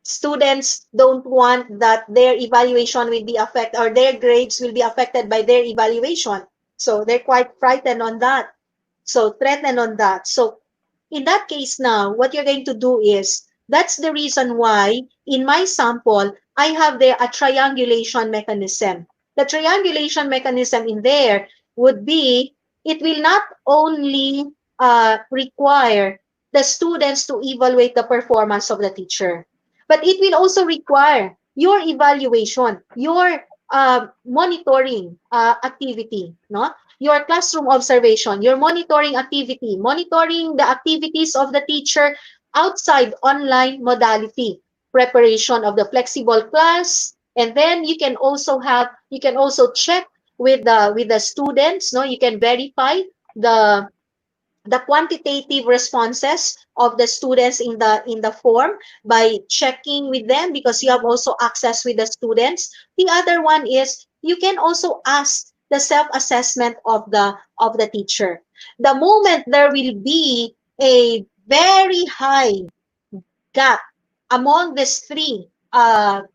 students don't want that their evaluation will be affected, or their grades will be affected by their evaluation. So they're quite frightened on that. So threatened on that. So in that case now, what you're going to do is, that's the reason why in my sample, I have there a triangulation mechanism. The triangulation mechanism in there would be, it will not only require the students to evaluate the performance of the teacher, but it will also require your evaluation, your monitoring activity, no? Your classroom observation, your monitoring activity, monitoring the activities of the teacher outside online modality, preparation of the flexible class, and then you can also check with the students, no? You can verify the the quantitative responses of the students in the form by checking with them, because you have also access with the students. The other one is you can also ask the self-assessment of the teacher. The moment there will be a very high gap among these three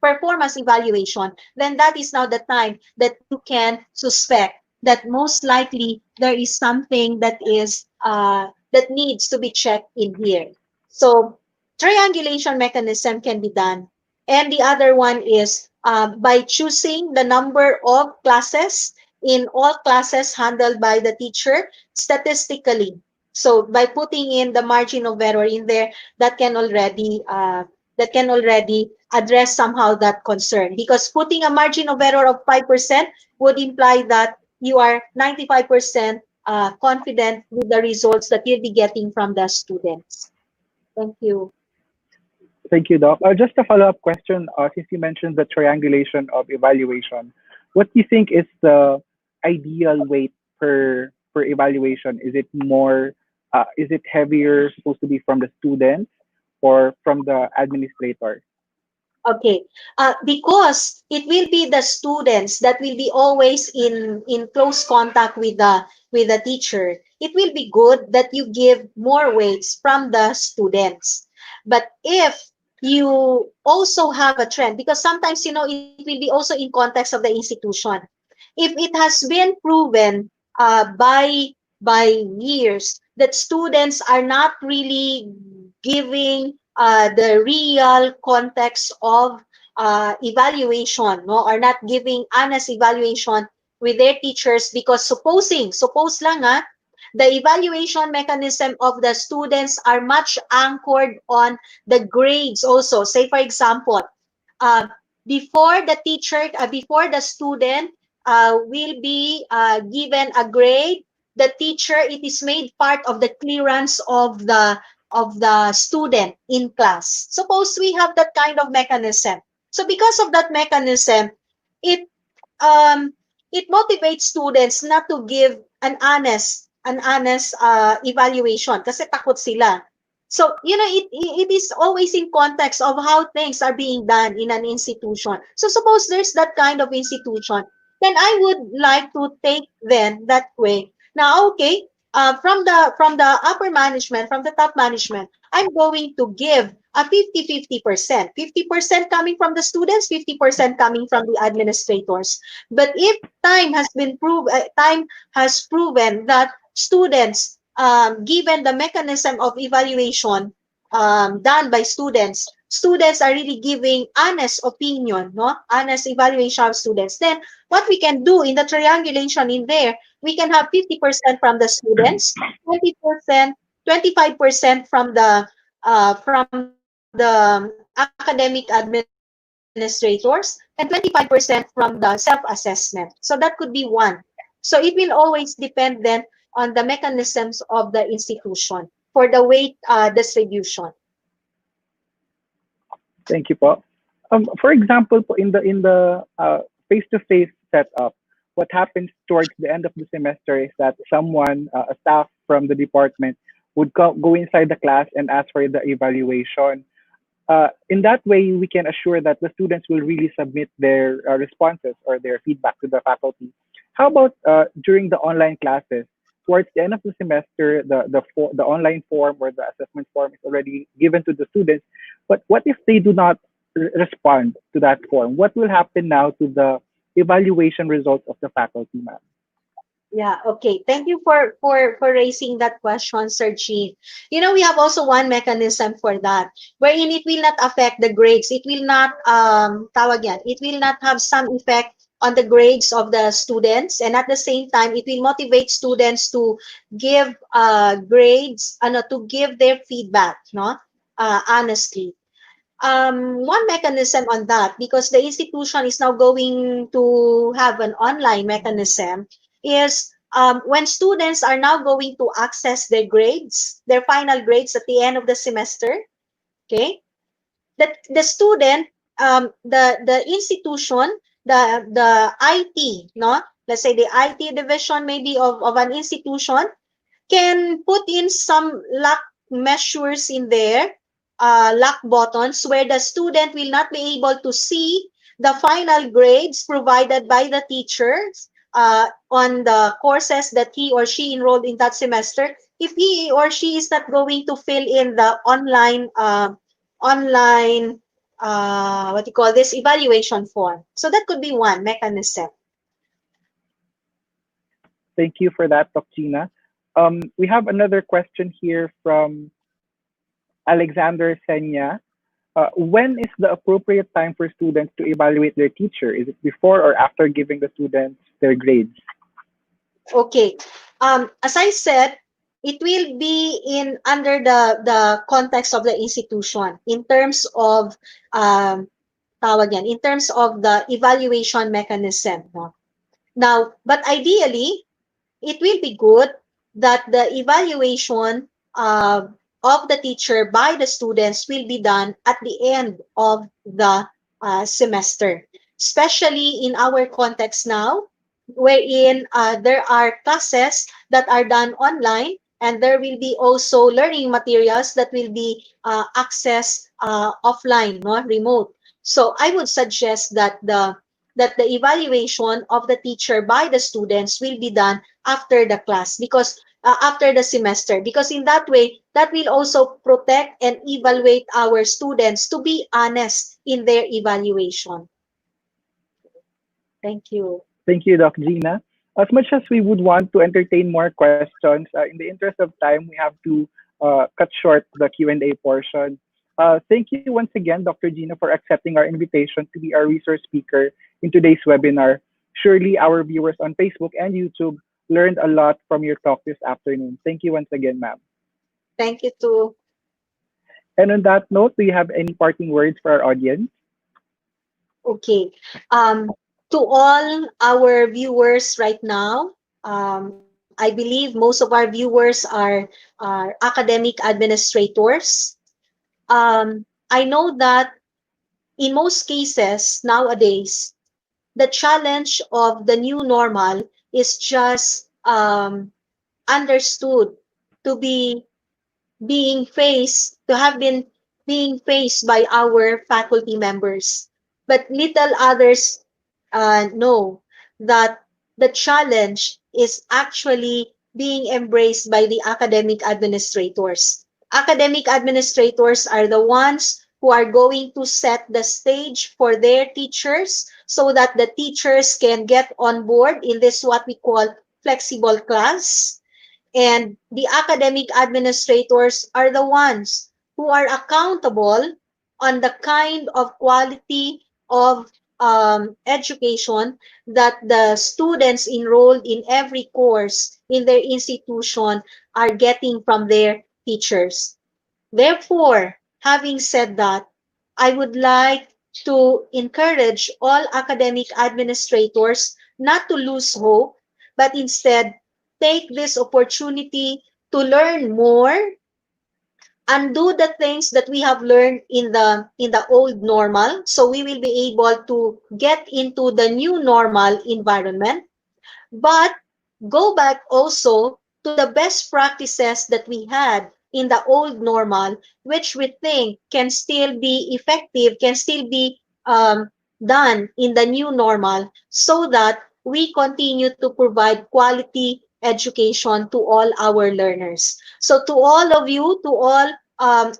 performance evaluation, then that is now the time that you can suspect that most likely there is something that needs to be checked in here. So triangulation mechanism can be done. And the other one is by choosing the number of classes in all classes handled by the teacher statistically. So by putting in the margin of error in there, that can already address somehow that concern, because putting a margin of error of 5% would imply that you are 95% confident with the results that you'll be getting from the students. Thank you. Thank you, Doc. Just a follow-up question, since you mentioned the triangulation of evaluation, what do you think is the ideal weight per evaluation? Is it more, is it heavier supposed to be from the students or from the administrator? Okay, because it will be the students that will be always in close contact with the teacher. It will be good that you give more weights from the students. But if you also have a trend, because sometimes it will be also in context of the institution. If it has been proven by years that students are not really giving the real context of evaluation, no, are not giving honest evaluation with their teachers, because suppose lang the evaluation mechanism of the students are much anchored on the grades also. Say for example, uh, before the student will be given a grade, the teacher, it is made part of the clearance of the student in class. Suppose we have that kind of mechanism. So because of that mechanism, it um, it motivates students not to give an honest evaluation kasi takot sila. So, it is always in context of how things are being done in an institution. So, suppose there's that kind of institution, then I would like to take then that way. Now, okay, from the upper management, from the top management, I'm going to give a 50-50%. 50% coming from the students, 50% coming from the administrators. But if time has proven that students, given the mechanism of evaluation done by students are really giving honest opinion, no, honest evaluation of students. Then what we can do in the triangulation in there, we can have 50% from the students, 20%, 25% from the academic administrators, and 25% from the self-assessment. So that could be one. So it will always depend then on the mechanisms of the institution for the weight distribution. Thank you po. For example, po, in the face-to-face setup, what happens towards the end of the semester is that someone, a staff from the department, would go inside the class and ask for the evaluation. In that way, we can assure that the students will really submit their responses or their feedback to the faculty. How about during the online classes? Towards the end of the semester, the online form or the assessment form is already given to the students. But what if they do not respond to that form? What will happen now to the evaluation results of the faculty, ma'am? Yeah, okay. Thank you for raising that question, Sir Jean. We have also one mechanism for that, wherein it will not affect the grades. It will not tawag yan. It will not have some effect on the grades of the students, and at the same time, it will motivate students to give grades, to give their feedback, no, honestly. one mechanism on that, because the institution is now going to have an online mechanism, is when students are now going to access their grades, their final grades at the end of the semester, okay, that the student, the institution, the IT, no, let's say the IT division maybe of an institution, can put in some lock measures in there, lock buttons, where the student will not be able to see the final grades provided by the teachers on the courses that he or she enrolled in that semester, if he or she is not going to fill in the online what you call this, evaluation form. So that could be one mechanism. Thank you for that, Doc Gina. We have another question here from Alexander Senya. When is the appropriate time for students to evaluate their teacher? Is it before or after giving the students their grades? Okay. As I said, it will be in under the context of the institution in terms of tawag yan, in terms of the evaluation mechanism. No? Now, but ideally, it will be good that the evaluation of the teacher by the students will be done at the end of the semester, especially in our context now, wherein there are classes that are done online, and there will be also learning materials that will be accessed offline, no, remote. So I would suggest that the evaluation of the teacher by the students will be done after the class, because after the semester, because in that way that will also protect and evaluate our students to be honest in their evaluation. Thank you. Thank you, Doc Gina. As much as we would want to entertain more questions, in the interest of time, we have to cut short the Q&A portion. Thank you once again, Dr. Gina, for accepting our invitation to be our resource speaker in today's webinar. Surely our viewers on Facebook and YouTube learned a lot from your talk this afternoon. Thank you once again, ma'am. Thank you too. And on that note, do you have any parting words for our audience? Okay. To all our viewers right now, I believe most of our viewers are academic administrators. I know that in most cases nowadays, the challenge of the new normal is just understood to be being faced, to have been being faced by our faculty members. But little others know that the challenge is actually being embraced by the academic administrators. Academic administrators are the ones who are going to set the stage for their teachers so that the teachers can get on board in this what we call flexible class. And the academic administrators are the ones who are accountable on the kind of quality of education that the students enrolled in every course in their institution are getting from their teachers. Therefore, having said that, I would like to encourage all academic administrators not to lose hope, but instead take this opportunity to learn more, undo the things that we have learned in the old normal, so we will be able to get into the new normal environment, but go back also to the best practices that we had in the old normal, which we think can still be effective, can still be done in the new normal, so that we continue to provide quality education to all our learners. So to all of you, to all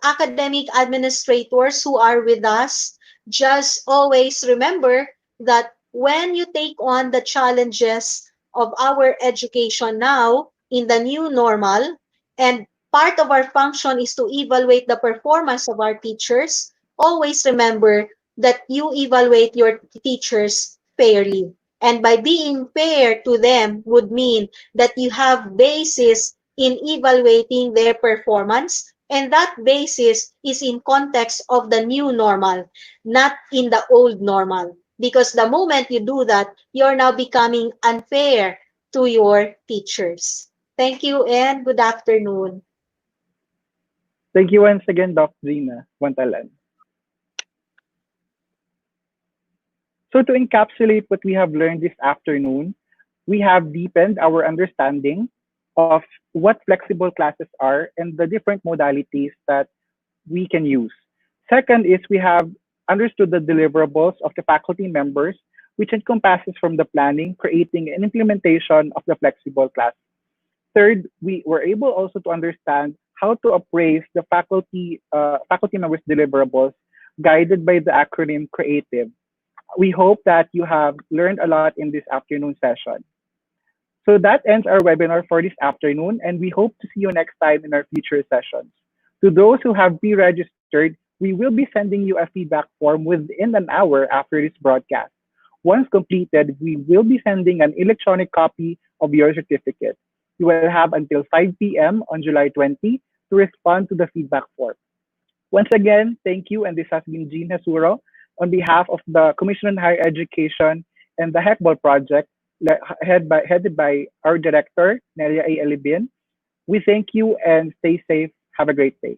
academic administrators who are with us, just always remember that when you take on the challenges of our education now in the new normal, and part of our function is to evaluate the performance of our teachers, always remember that you evaluate your teachers fairly. And by being fair to them would mean that you have basis in evaluating their performance And that basis is in context of the new normal, not in the old normal. Because the moment you do that, you're now becoming unfair to your teachers. Thank you and good afternoon. Thank you once again, Doc Gina Montalan. So to encapsulate what we have learned this afternoon, we have deepened our understanding of what flexible classes are and the different modalities that we can use. Second is we have understood the deliverables of the faculty members, which encompasses from the planning, creating, and implementation of the flexible class. Third, we were able also to understand how to appraise the faculty members' deliverables guided by the acronym CREATIVE. We hope that you have learned a lot in this afternoon session. So that ends our webinar for this afternoon, and we hope to see you next time in our future sessions. To those who have pre-registered, we will be sending you a feedback form within an hour after this broadcast. Once completed, we will be sending an electronic copy of your certificate. You will have until 5 p.m. on July 20 to respond to the feedback form. Once again, thank you, and this has been Jean Hasuro on behalf of the Commission on Higher Education and the HECBOL Project, headed by our director, Nelia A. Alibin. We thank you and stay safe. Have a great day.